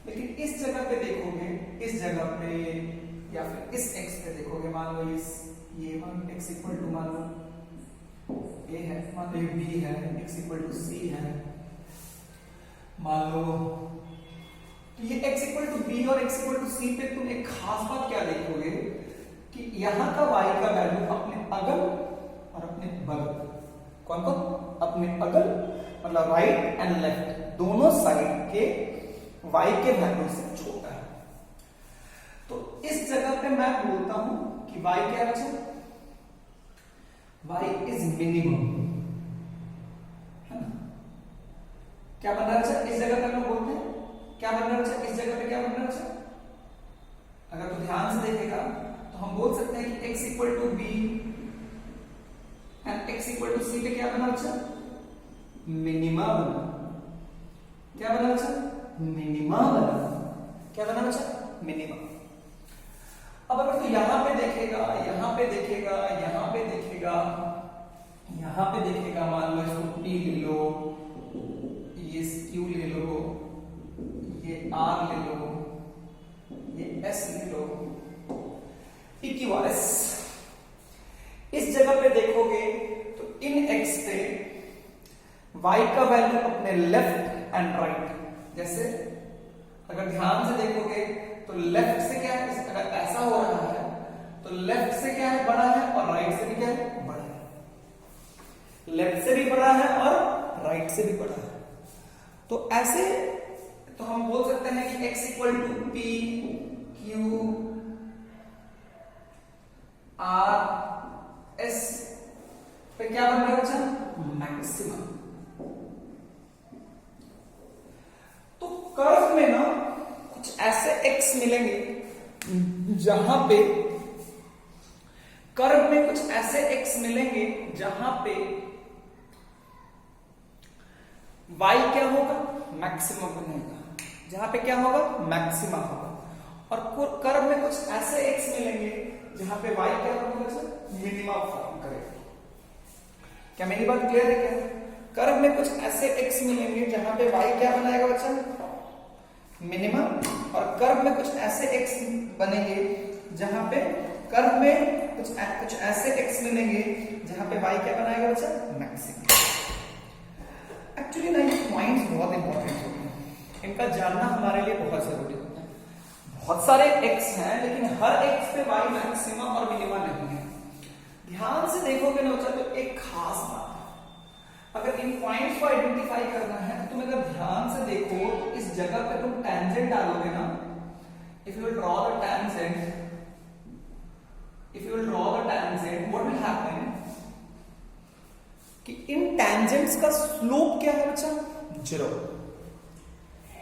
A: लेकिन इस जगह पे देखोगे, इस जगह पे या फिर इस x पे देखोगे, मान लो ये मान x इक्वल टू मान लो a है, मान लो b है, x इक्वल टू c है, मान लो तो ये x इक्वल टू बी और x इक्वल टू सी पे तुम एक खास बात क्या देखोगे कि यहां का y का वैल्यू अपने अगल और अपने बगल, कौन कौन, अपने अगल मतलब राइट एंड लेफ्ट दोनों साइड के y के वैल्यू से छोटा है। तो इस जगह पे मैं बोलता हूं कि y क्या बचा, y इज मिनिमम, है ना। क्या बन रहा है इस जगह पे, हम बोलते हैं क्या बन रहा है इस जगह पे, क्या बन रहा है, अगर तो ध्यान से देखेगा तो हम बोल सकते हैं कि x equal to B and x equal to C पे क्या बना बच्चा, मिनिमम, क्या बना बच्चा, मिनिमम, क्या बना बच्चा, मिनिमम। अब अगर तो यहां पे देखेगा, यहां पे देखेगा, यहां पे देखेगा, यहां पे देखेगा, मान लो इसको t ले लो, ये q ले लो, ये r ले लो, ये s ले लो, इक्विवालेंस। इस जगह पे देखोगे तो इन x पे y का वैल्यू अपने लेफ्ट एंड राइट, जैसे अगर ध्यान से देखोगे तो लेफ्ट से क्या है, अगर ऐसा हो रहा है तो लेफ्ट से क्या है, बड़ा है, और राइट से भी क्या है, बड़ा है, लेफ्ट से भी बड़ा है और राइट से भी बड़ा है। तो ऐसे तो हम बोल सकते हैं कि x equal to P Q R S पे क्या बन रहा है बच्चा, मैक्सिमम। तो कर्व में ना कुछ ऐसे x मिलेंगे जहां पे, कर्व में कुछ ऐसे x मिलेंगे जहां पे y क्या होगा, मैक्सिमम बनेगा, जहां पे क्या होगा, मैक्सिमम होगा। और कर्व में कुछ ऐसे x मिलेंगे जहां पे y क्या होगा, मिनिमम फॉर्म करेगा। क्या मेरी बात क्लियर है क्या? कर्व में कुछ ऐसे x मिलेंगे जहां पे y क्या बनाएगा बच्चा, मिनिमम, और कर्व में कुछ ऐसे x बनेंगे जहां पे कर्व में कुछ ऐसे x मिलेंगे जहां पे y क्या बनाएगा बच्चा, मैक्सिमम। एक्चुअली ना ये पॉइंट्स बहुत इंपॉर्टेंट होते हैं, इनका जानना हमारे लिए बहुत जरूरी होता है। बहुत सारे x हैं लेकिन हर x पे y मैक्सिमम और मिनिमम नहीं है। ध्यान से देखोगे ना बच्चा तो एक खास बात है, अगर इन पॉइंट्स को आइडेंटिफाई करना है तो तुम अगर ध्यान से देखो तो इस जगह पे तुम टेंजेंट डालोगे ना, if you will draw the tangent, if you will draw the tangent, what will happen कि इन टेंजेंट्स का स्लोप क्या है बच्चा, 0।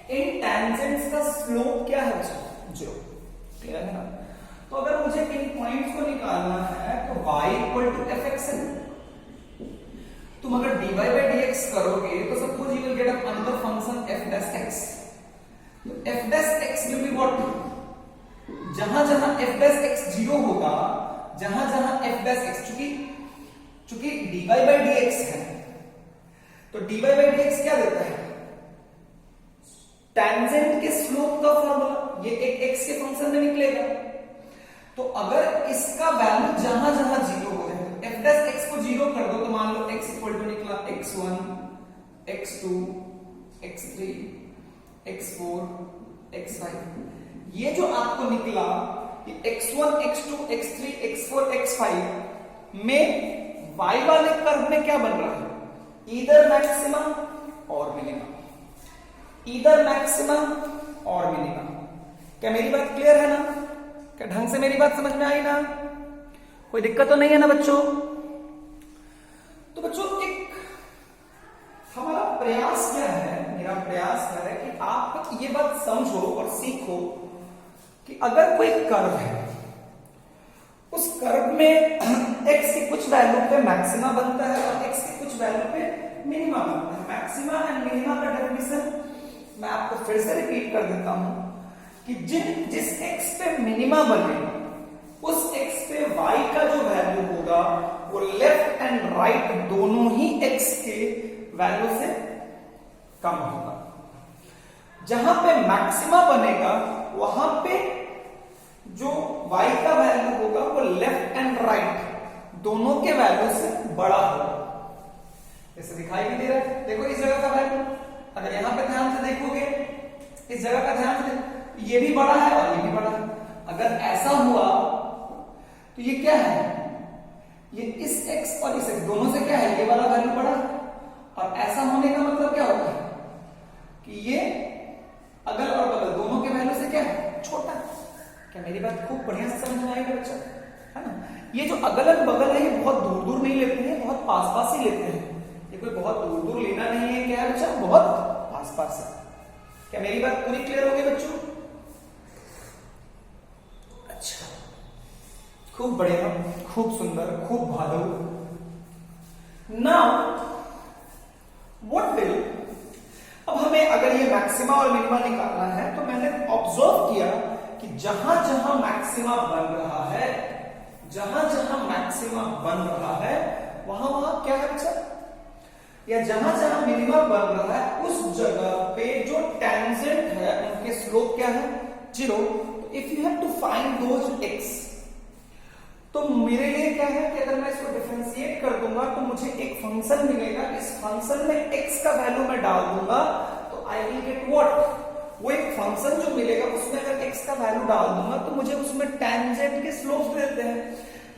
A: इन टेंजेंट्स का स्लोप क्या है बच्चा, 0। क्लियर है ना। तो अगर मुझे इन पॉइंट्स को निकालना है तो y equal to f x है। तुम अगर dy by dx करोगे तो suppose you will get another function f dash x। तो f dash x will be what, जहां जहां f dash x 0 होगा, जहां जहां f dash x, चूंकि dy by dx है तो dy by dx क्या देता है, टेंजेंट के स्लोप का फॉर्मूला, ये एक x के फंक्शन में निकलेगा। तो अगर इसका वैल्यू जहां जहां 0 हो जाए तो f dash x को 0 कर दो तो मान लो x इक्वल टू निकला x1 x2 x3 x4 x5। ये जो आपको निकला x1 x2 x3 x4 x5 में y वाले कर्व में क्या बन रहा है, ईदर मैक्सिमम और मिनिमम, ईदर मैक्सिमम और मिनिमम। क्या मेरी बात क्लियर है ना, क्या ढंग से मेरी बात समझ में आई ना, कोई दिक्कत तो नहीं है ना बच्चों। तो बच्चों एक हमारा प्रयास क्या है, मेरा प्रयास है कि आप ये बात समझो और सीखो कि अगर कोई कर्व है, उस कर्व में x की कुछ वैल्यू पे मैक्सिमा बनता है और x की कुछ वैल्यू पे मिनिमा बनता है। मैक्सिमा एंड मिनिमा का डेफिनेशन मैं आपको फिर से रिपीट कर देता हूं कि जिस x पे मिनिमा बने उस x पे y का जो वैल्यू होगा वो लेफ्ट एंड राइट दोनों ही x के वैल्यू से कम होगा। जहां पे मैक्सिमा बनेगा वहां पे जो y का वैल्यू होगा वो लेफ्ट एंड राइट दोनों के वैल्यू से बड़ा होगा। ऐसे दिखाई भी दे रहा है, देखो इस जगह का वैल्यू, अगर यहां पे ध्यान से देखोगे, इस जगह का ध्यान से ये भी बड़ा है और ये भी बड़ा है। अगर ऐसा हुआ तो ये क्या है, ये इस x और इस x दोनों से क्या है, ये वाला वैल्यू बड़ा है। और ऐसा होने का मतलब क्या होता है कि ये अगल और बगल दोनों के वैल्यू से क्या है, छोटा है। क्या मेरी बात खूब बढ़िया से समझ में आएगा बच्चा, है ना। ये जो अगल और बगल है ये बहुत दूर दूर नहीं लेते हैं, बहुत पास पास ही लेते हैं। ये कोई बहुत दूर दूर लेना नहीं है, क्या है बच्चा, बहुत पास पास है। क्या मेरी बात पूरी क्लियर हो गई बच्चों? अच्छा, खूब बढ़िया, खूब सुंदर, खूब भालो। नाउ व्हाट विल, अब हमें अगर ये मैक्सिमा और मिनिमा निकालना है तो मैंने ऑब्जर्व किया कि जहां जहां मैक्सिमा बन रहा है, जहां जहां मैक्सिमा बन रहा है वहां वहां क्या है बच्चा, या जहां जहां मिनिमा बन रहा है उस जगह पे जो टेंजेंट है उनके स्लोप क्या है, 0। If you have to find those x, तो मेरे लिए क्या है कि अगर मैं इसको डिफरेंशिएट कर दूंगा तो मुझे एक फंक्शन मिलेगा। इस फंक्शन में x का वैल्यू मैं डाल दूंगा तो आई विल गेट व्हाट, वो एक फंक्शन जो मिलेगा उसमें अगर x का वैल्यू डाल दूंगा तो मुझे उसमें टेंजेंट के स्लोप देते हैं।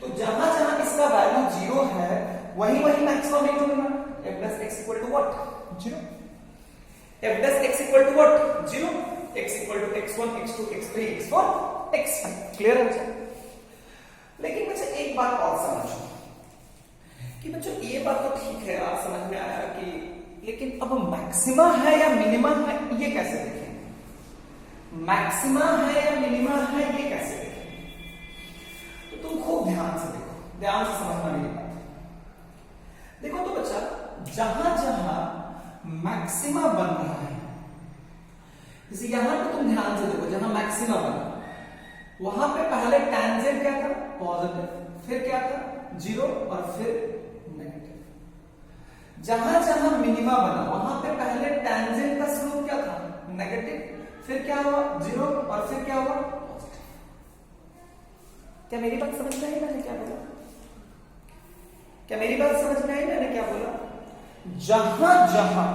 A: तो जहां जहां इसका वैल्यू 0 है वही वही मैक्सिमम मिनिमम है। f plus x equal to what, 0। f plus x equal to what, 0। x equal to x1 x2 x3 x4 x5। Clear है बच्चा? लेकिन बच्चा एक बात और समझो कि बच्चों ये बात तो ठीक है यार, समझ में आया कि, लेकिन अब मैक्सिमा है या मिनिमा है ये कैसे देखें, मैक्सिमा है या मिनिमा है ये कैसे देखें। तो तुम खूब ध्यान से देखो, ध्यान से समझना मेरी बात। देखो तो बच्चा, जहां जहां मैक्सिमा बन रहा है, जैसे यहां पे तुम ध्यान से देखो, जहां मैक्सिमा बन रहा है वहां पे पहले टेंजेंट क्या था, पॉजिटिव, फिर क्या था, 0 और फिर नेगेटिव। जहां जहां मिनिमा बना वहां पे पहले टेंजेंट का स्लोप क्या था, नेगेटिव, फिर क्या हुआ, 0 और फिर क्या हुआ, पॉजिटिव। क्या मेरी बात समझ में आई मैंने क्या बोला? क्या मेरी बात समझ में आई मैंने क्या बोला? जहां जहां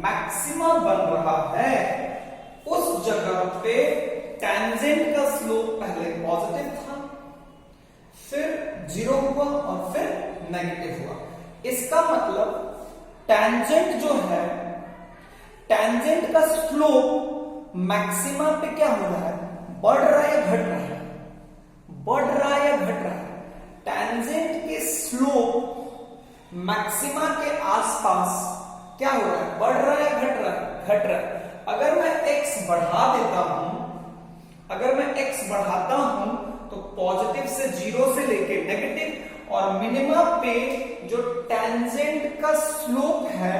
A: मैक्सिमा बन रहा है उस जगह पे टेंजेंट का स्लोप पहले पॉजिटिव था, फिर 0 हुआ और फिर नेगेटिव हुआ। इसका मतलब टेंजेंट जो है, टेंजेंट का स्लोप मैक्सिमा पे क्या हो रहा है, बढ़ रहा है या घट रहा है, बढ़ रहा है या घट रहा है। टेंजेंट के स्लोप मैक्सिमा के आसपास क्या हो रहा है, बढ़ रहा है या घट रहा है, घट रहा है। अगर मैं x बढ़ा देता हूं, अगर मैं x बढ़ाता हूं तो पॉजिटिव से 0 से लेके नेगेटिव, और मिनिमा पे जो टेंजेंट का स्लोप है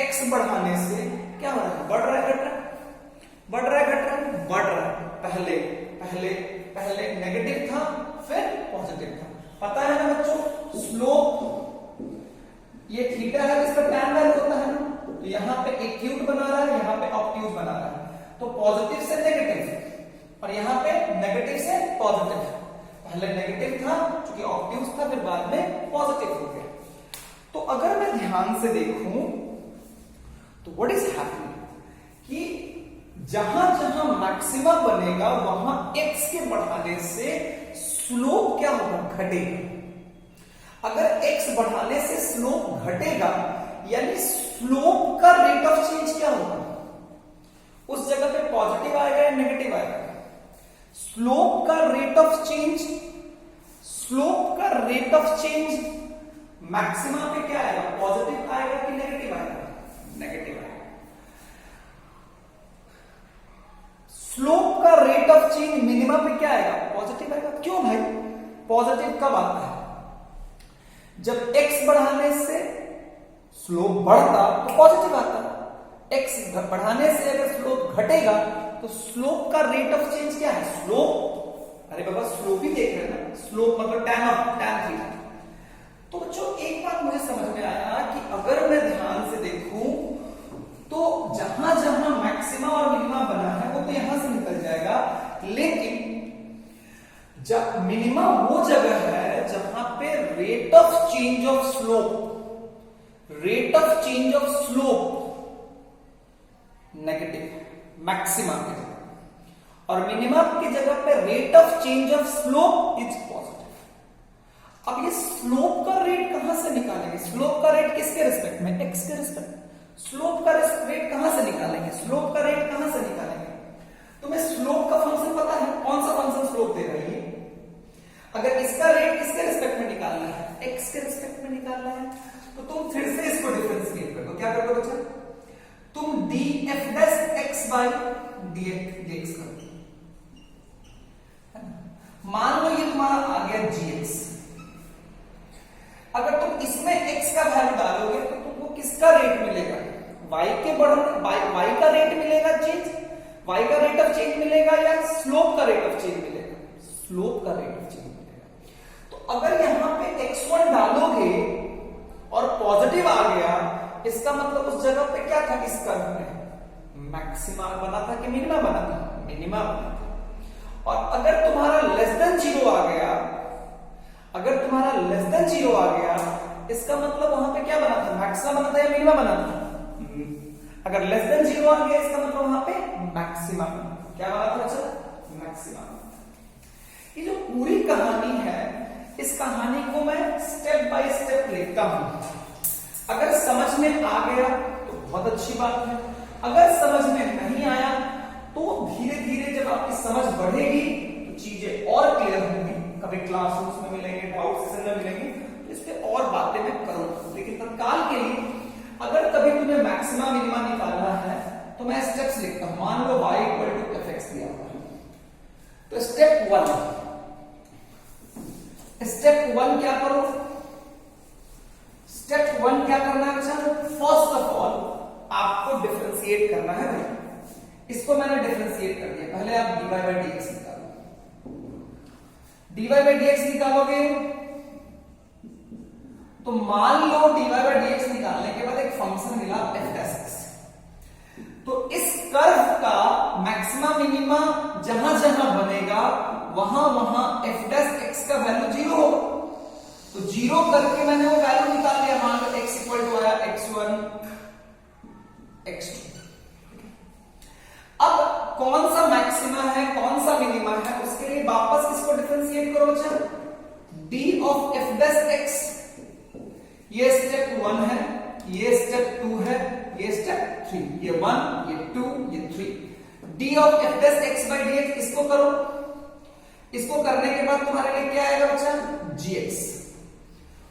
A: x बढ़ाने से क्या हो रहा है, बढ़ रहा है, घट रहा है, बढ़ रहा है, घट रहा है, बढ़ रहा है। पहले पहले पहले नेगेटिव था फिर पॉजिटिव था। पता है ना बच्चों, स्लोप ये थीटा है, इसका tan वैल्यू होता है ना, तो यहां पे एक्यूट बना रहा है, यहां पे ऑब्ट्यूज बना रहा है। तो पॉजिटिव से नेगेटिव और यहां पे नेगेटिव से पॉजिटिव। पहले नेगेटिव था क्योंकि ऑब्ट्यूज था, फिर बाद में पॉजिटिव हो गया। तो अगर मैं ध्यान से देखूं तो व्हाट इज हैपनिंग कि जहां जहां मैक्सिमा बनेगा वहां x के बढ़ाने से स्लोप क्या होगा, घटेगा। अगर x बढ़ाने से स्लोप घटेगा यानी स्लोप का रेट ऑफ चेंज क्या होगा, उस जगह पे पॉजिटिव आएगा या नेगेटिव आएगा। स्लोप का रेट ऑफ चेंज, स्लोप का रेट ऑफ चेंज मैक्सिमा पे क्या आएगा, पॉजिटिव आएगा कि नेगेटिव आएगा, नेगेटिव आएगा। स्लोप का रेट ऑफ चेंज मिनिमा पे क्या आएगा, पॉजिटिव आएगा। क्यों भाई, पॉजिटिव कब आता है, जब x बढ़ाने से स्लोप बढ़ता तो पॉजिटिव आता। x बढ़ाने से अगर स्लोप घटेगा तो स्लोप का रेट ऑफ चेंज क्या है, स्लोप, अरे बाबा स्लोप ही देख रहे हैं ना, स्लोप मतलब tan थीटा। तो बच्चों एक बात मुझे समझ में आया कि अगर मैं ध्यान से देखूं तो जहां जहां मैक्सिमा और मिनिमा बना है वो तो यहां से निकल जाएगा, लेकिन जब मिनिमा वो जगह है जहां पे rate of change of slope, rate of change of slope negative maxima के, और मिनिमा की जगह पे rate of change of slope is positive. अब ये स्लोप का रेट कहां से निकालेंगे? स्लोप का रेट किसके रिस्पेक्ट में? एक्स के रिस्पेक्ट। स्लोप का रेट कहां से निकालेंगे? स्लोप का रेट कहां से निकालेंगे? तुम्हें स्लोप का फंक्शन पता है? कौन सा फंक्शन स्लोप दे रहा है? अगर इसका रेट किसके रिस्पेक्ट में निकालना है? एक्स के रिस्पेक्ट में निकालना है, तो तुम फिर से इसको डिफरेंशिएट कर दो। क्या कर दो बच्चा? तुम df dash x by dx कर दो। मान लो ये तुम्हारा आ गया gx। अगर तुम इसमें x का वैल्यू डालोगे तो तुमको किसका रेट मिलेगा? y के बढ़ने y का रेट मिलेगा चेंज, y का रेट ऑफ चेंज मिलेगा या स्लोप का रेट ऑफ चेंज मिलेगा? स्लोप का रेट ऑफ चेंज मिलेगा। तो अगर यहां पे x1 डालोगे और पॉजिटिव आ गया, इसका मतलब उस जगह पे क्या था? इस कर्व में मैक्सिमा बना था कि मिनिमा बना था? मिनिमा बना था। और अगर तुम्हारा लेस देन 0 आ गया, अगर तुम्हारा लेस देन 0 आ गया, इसका मतलब वहां पे क्या बना था? मैक्सिमा बना था या मिनिमा बना था? अगर लेस देन 0 आ गया, इसका मतलब वहां पे मैक्सिमा बना था। क्या बना था बच्चा? मैक्सिमा। ये जो पूरी कहानी है, इस कहानी को मैं स्टेप बाय स्टेप लिखता हूं। अगर समझ में आ गया तो बहुत अच्छी बात है, अगर समझ में नहीं आया तो धीरे धीरे जब आपकी समझ बढ़ेगी तो चीजें और क्लियर होंगी। कभी क्लासरूम्स में मिलेंगे, डाउट सेशन में मिलेंगे, तो इस पे और बातें मैं करूंगा। लेकिन तत्काल के लिए अगर कभी तुम्हें मैक्सिमा मिनिमा निकालना है तो मैं स्टेप्स लिखता हूं। मान लो y इक्वल टू fx दिया हुआ है, तो स्टेप 1 क्या करो? स्टेप 1 क्या करना है बच्चा? फर्स्ट ऑफ ऑल आपको डिफरेंशिएट करना है भाई। इसको मैंने डिफरेंशिएट कर दिया। पहले आप dy बाई dx निकालो। dy बाई dx निकालोगे तो मान लो dy बाई dx निकालने के बाद एक फंक्शन मिला f डैश x। तो इस कर्व का मैक्सिमा मिनिमा जहां जहां बनेगा वहां वहां f डैश x का वैल्यू 0 होगा। तो 0 करके मैंने वो वैल्यू निकाल लिया। मान लो x इक्वल टू आया x1 x2। अब कौन सा मैक्सिमा है, कौन सा मिनिमा है, उसके लिए वापस किसको डिफरेंशिएट करो बच्चा? d of f dash x। ये स्टेप 1 है, ये स्टेप 2 है, ये स्टेप 3, ये 1, ये 2, ये 3। d of f dash x by dx इसको करो। इसको करने के बाद तुम्हारे लिए क्या आएगा बच्चा? gx।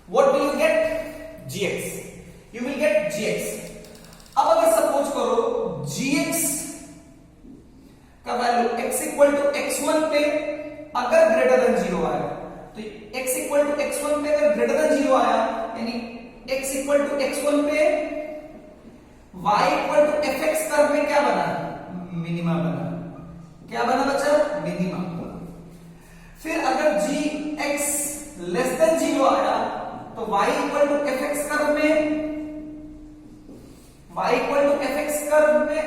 A: What will you get? gx. You will get gx. अब अगर सपोज करो gx का value x equal to x1 पे अगर ग्रेटर देन 0 आया, तो x इक्वल टू x1 पे अगर ग्रेटर देन 0 आया, यानी x इक्वल टू x1 पे y equal to fx curve में क्या बना? मिनिमा बना। क्या बना बच्चा? मिनिमा। फिर अगर gx लेस देन 0 आया तो y equal to fx curve में, y equal to fx curve में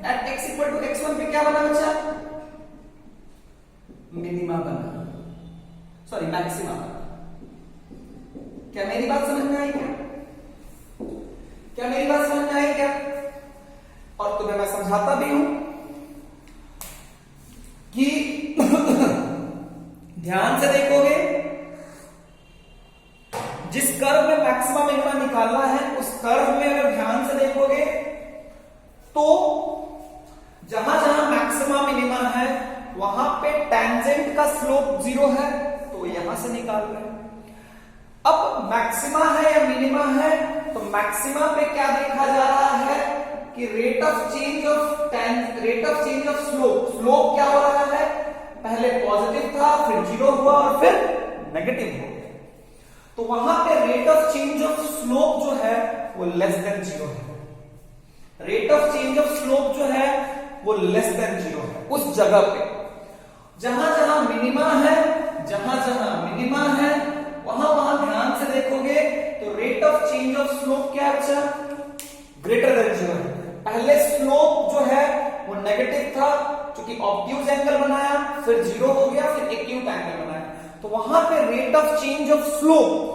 A: at x equal to x1 पे क्या बना बच्चा? मिनिमा बना, सॉरी मैक्सिमा बना। क्या मेरी बात समझ में आई क्या? क्या मेरी बात समझ में आई क्या? और तुम्हें मैं समझाता भी हूं कि ध्यान से देखोगे, जिस कर्व में मैक्सिमा मिनिमा निकालना है उस कर्व में अगर ध्यान से देखोगे तो जहां जहां मैक्सिमा मिनिमा है वहां पे टेंजेंट का स्लोप 0 है, तो यहां से निकाल रहे हैं। अब मैक्सिमा है या मिनिमा है, तो मैक्सिमा पे क्या देखा जा रहा है कि rate of change of slope क्या हो रहा है? पहले पॉजिटिव था, फिर 0 हुआ और फिर नेगेटिव हो गया। तो वहां पे rate of change of slope जो है वो लेस देन 0 है। Rate of change of slope जो है वो लेस देन 0 है। उस जगह पे जहां जहां मिनिमा है, वहां वहां ध्यान से देखोगे तो rate of change of slope क्या है बच्चा? ग्रेटर देन 0 है। पहले स्लोप जो है वो नेगेटिव था, क्योंकि ऑब्ट्यूज एंगल बनाया, फिर 0 हो गया, फिर एक्यूट एंगल बनाया। तो वहां पे rate of change of slope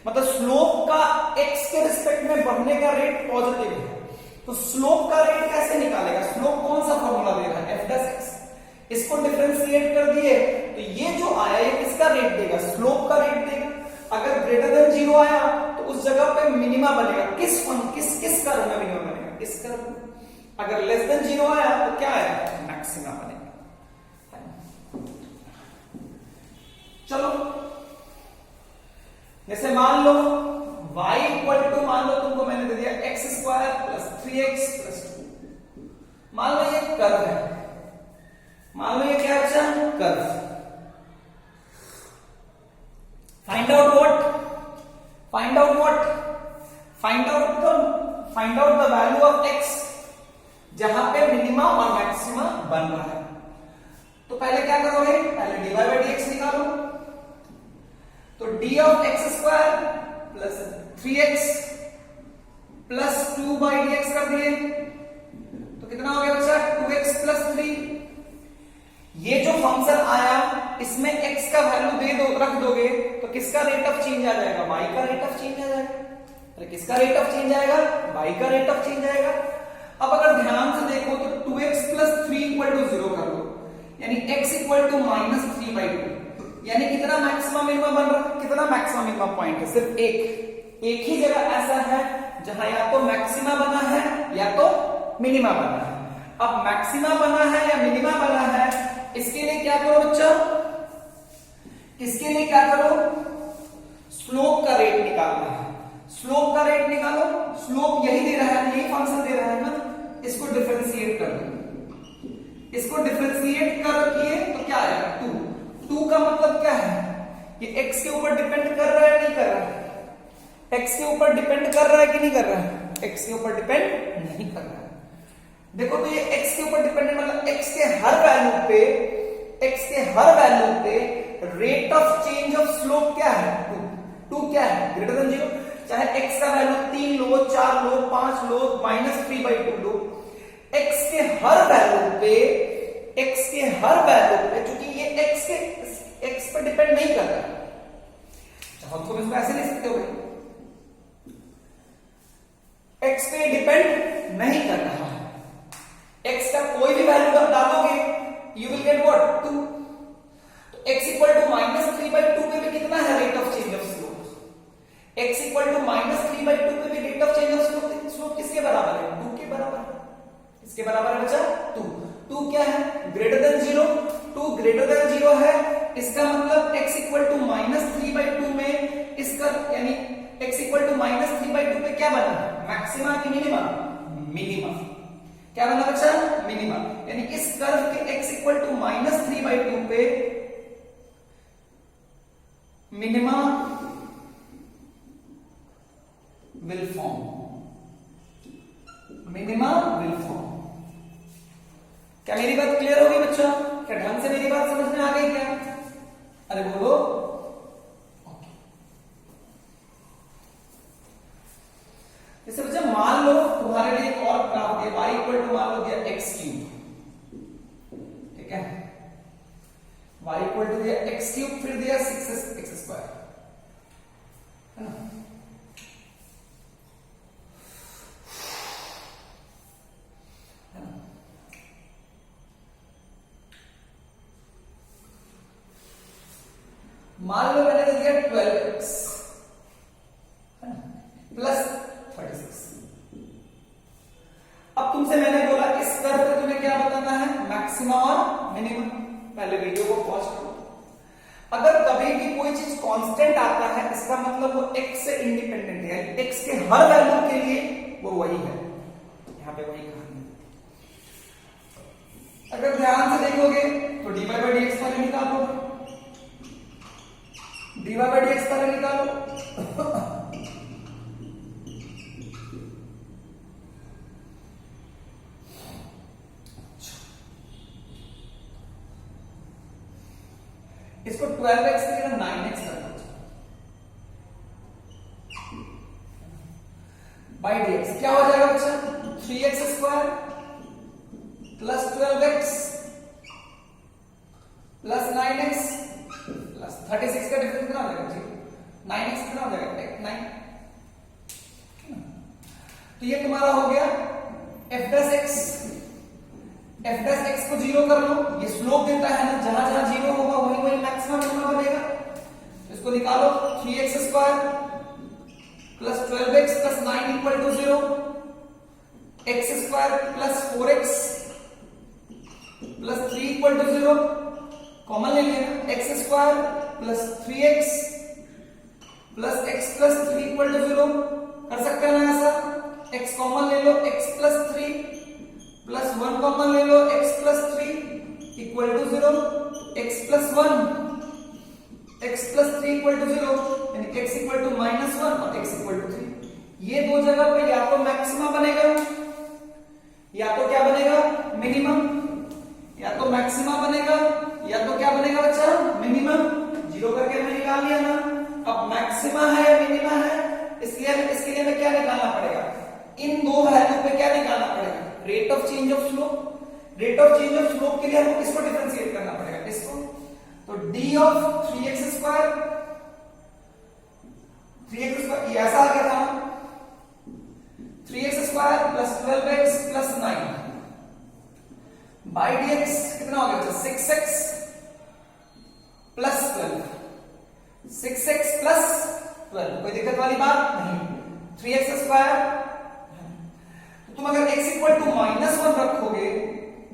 A: मतलब स्लोप का x के रिस्पेक्ट में बढ़ने का रेट पॉजिटिव है। तो स्लोप का रेट कैसे निकालेगा? स्लोप कौन सा फॉर्मूला दे रहा है? f dash x। इसको डिफरेंशिएट कर दिए तो ये जो आया ये किसका रेट देगा, स्लोप का रेट देगा। अगर ग्रेटर देन 0 आया तो उस जगह पे मिनिमा बनेगा, किस कर्व में मिनिमा बनेगा, इस कर्व में। अगर लेस देन 0 आया तो क्या आएगा, मैक्सिमा बनेगा। चलो जैसे मान लो y इक्वल टू, मान लो तुमको मैंने दे दिया x square plus 3x plus 2। मान लो ये कर्व है, मान लो ये क्या है, curve. Find out what, find out what, find out the value of x जहां पे मिनिमा और मैक्सिमा बन रहा है। तो पहले क्या करोगे, पहले dy बाई dx निकालो। तो d of x square plus 3x plus 2 by dx कर दिए तो कितना हो गया बच्चा, 2x प्लस 3। ये जो फंक्शन आया इसमें x का वैल्यू दे दो, रख दोगे तो किसका रेट ऑफ चेंज आ जाएगा, y का रेट ऑफ चेंज आ जाएगा। अरे किसका रेट ऑफ चेंज आएगा, y का रेट ऑफ चेंज आएगा। अब अगर ध्यान से देखो तो 2x प्लस 3 इक्वल टू 0 कर दो, यानी x equal to minus 3 by 2, यानी कितना मैक्सिमम मिनिमा बन रहा है, कितना मैक्सिमम मिनिमा पॉइंट है, सिर्फ एक ही जगह ऐसा है जहां या तो मैक्सिमा बना है या तो मिनिमा बना है। अब मैक्सिमा बना है या मिनिमा बना है, इसके लिए क्या करो बच्चा, इसके लिए क्या करो, स्लोप का रेट निकालना है। स्लोप का रेट निकालो, स्लोप यही दे रहा है, यही फंक्शन दे रहा है ना, इसको डिफरेंशिएट कर दो। इसको डिफरेंशिएट कर किए तो क्या आएगा, 2 का मतलब क्या है, ये x के ऊपर डिपेंड कर रहा है नहीं कर रहा है, x के ऊपर डिपेंड कर रहा है कि नहीं कर रहा है, x के ऊपर डिपेंड नहीं कर रहा है। देखो तो ये x के ऊपर डिपेंडेंट मतलब x के हर वैल्यू पे rate of change of slope क्या है, 2 क्या है, ग्रेटर देन 0। चाहे x का वैल्यू 3 लो, 4 लो, 5 लो, माइनस 3/2 लो, x के हर वैल्यू पे चूंकि ये x पे डिपेंड नहीं कर रहा है, चाहो तुम इसको ऐसे ले सकते हो, x पे डिपेंड नहीं कर रहा है, x का कोई भी वैल्यू आप डालोगे यू विल गेट व्हाट, 2। तो x इक्वल टू माइनस 3/2 पे भी कितना है rate of change of slope, x equal to minus 3/2 पे भी rate of change of slope किसके बराबर है, 2 के बराबर है। इसके बराबर है बच्चा 2 क्या है, ग्रेटर देन 0, 2 ग्रेटर देन 0 है, इसका मतलब x इक्वल टू माइनस 3/2 में इसका यानी x इक्वल टू माइनस 3/2 पे क्या बना, मैक्सिमा की मिनिमा, मिनिमा। क्या बना बच्चा, मिनिमा। यानी इस कर्व के x इक्वल टू माइनस 3/2 पे minima will form, minima will form. क्या मेरी बात क्लियर होगी बच्चा, क्या ढंग से मेरी बात समझ में आ गई क्या, अरे बोलो। जैसे बच्चा मान लो तुम्हारे लिए एक और ग्राफ दिया, y इक्वल टू मान लो दिया x3, ठीक है, y इक्वल टू दिया x3, फिर दिया 6x², है ना। मान लो मैंने दे दिया 12x प्लस 36। अब तुमसे मैंने बोला इस कर्व पे तुम्हें क्या बताना है, मैक्सिमा और मिनिमम। पहले वीडियो को पॉज करो। अगर कभी भी कोई चीज कांस्टेंट आता है इसका मतलब वो x से इंडिपेंडेंट है, x के हर वैल्यू के लिए वो वही है, यहां पे वही कहानी। अगर ध्यान से देखोगे तो dy बाई dx वाले निकालो, dy बाई dx वाले निकालो, इसको 12x की जगह 9x कर दो बाई dx, क्या हो जाएगा बच्चा, 3x² plus 12x plus 9x plus 36 का डिफरेंस कितना हो जाएगा जी, 9x कितना हो जाएगा, 9। तो ये तुम्हारा हो गया f' x F dash x को 0 कर लो, ये स्लोप देता है ना, जहां जहां 0 होगा वही वही मैक्सिमम मिनिमम बनेगा। तो इसको निकालो, 3x square plus 12x plus 9 equal to 0, x square plus 4x plus 3 equal to 0, common ले लिया, x square plus 3x plus x plus 3 equal to 0, कर सकते हैं ना ऐसा, x कॉमन ले लो, x प्लस 3 प्लस 1 कॉमन ले लो, x plus 3 equal to 0, x plus 1 x plus 3 equal to 0, यानी x इक्वल टू -1 और x इक्वल टू 3। ये दो जगह पे या तो मैक्सिमा बनेगा या तो क्या बनेगा, मिनिमम, या तो मैक्सिमा बनेगा या तो क्या बनेगा बच्चा, मिनिमम। 0 करके मैंने निकाल लिया ना। अब मैक्सिमा है या मिनिमा है, इसलिए इसके लिए हमें क्या निकालना पड़ेगा, इन दो वैल्यू पे क्या निकालना पड़ेगा, rate of change of slope. Rate of change of slope के लिए हमको किसको डिफरेंशिएट करना पड़ेगा, इसको। तो d of 3x square, 3x square ये ऐसा आ गया था, 3x square plus 12x plus 9 by dx कितना हो गया, 6x प्लस 12, 6x प्लस 12, कोई दिक्कत वाली बात नहीं। 3x स्क्वायर, तुम अगर x इक्वल टू -1 रखोगे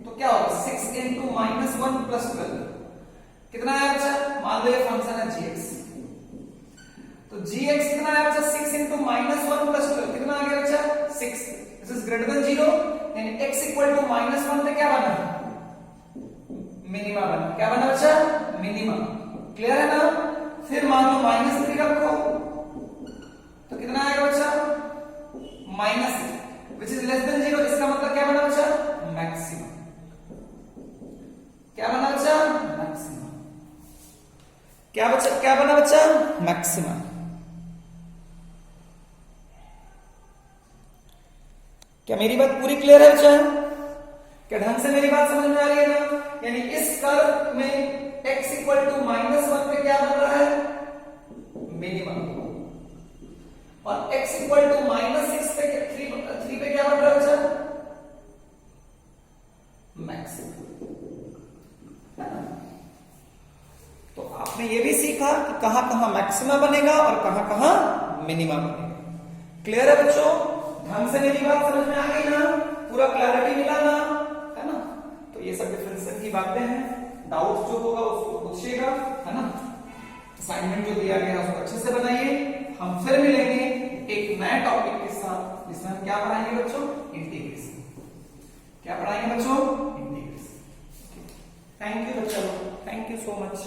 A: तो क्या होगा, 6 इंटू -1 प्लस 12 कितना है बच्चा, मान लो ये फंक्शन है gx, तो gx कितना है बच्चा, 6 इंटू -1 प्लस 12 कितना आ गया बच्चा, 6। दिस इज ग्रेटर देन 0, यानी x इक्वल टू -1 पे क्या बना, मिनिमा बना। क्या बना बच्चा, मिनिमा। क्लियर है ना। फिर मान लो -3 रखो तो कितना आएगा बच्चा, -3 which is less than 0, इसका मतलब क्या बना बच्चा, मैक्सिमम। क्या बना बच्चा, मैक्सिमम। क्या बच्चा, क्या बना बच्चा, मैक्सिमम। क्या मेरी बात पूरी क्लियर है बच्चा, क्या ढंग से मेरी बात समझ में आ रही है ना। यानी इस कर्व में x इक्वल टू -1 पे क्या बन रहा है, मिनिमम, और x इक्वल टू -6 पे 3 पे क्या बन रहा है बच्चा, मैक्सिमम। तो आपने ये भी सीखा कि कहां कहां मैक्सिमा बनेगा और कहां कहां मिनिमा बनेगा। क्लियर है बच्चों, ढंग से मेरी बात समझ में आ गई ना, पूरा क्लैरिटी मिला ना, है ना। तो ये सब डिफरेंस की बातें हैं, डाउट जो होगा उसको पूछिएगा, है ना। असाइनमेंट जो दिया गया है उसको अच्छे से बनाइए। हम फिर मिलेंगे एक नए टॉपिक के साथ, जिसमें हम क्या पढ़ाएंगे बच्चों, इंटीग्रेशन। क्या पढ़ाएंगे बच्चों, इंटीग्रेशन। थैंक यू बच्चों, थैंक यू सो मच।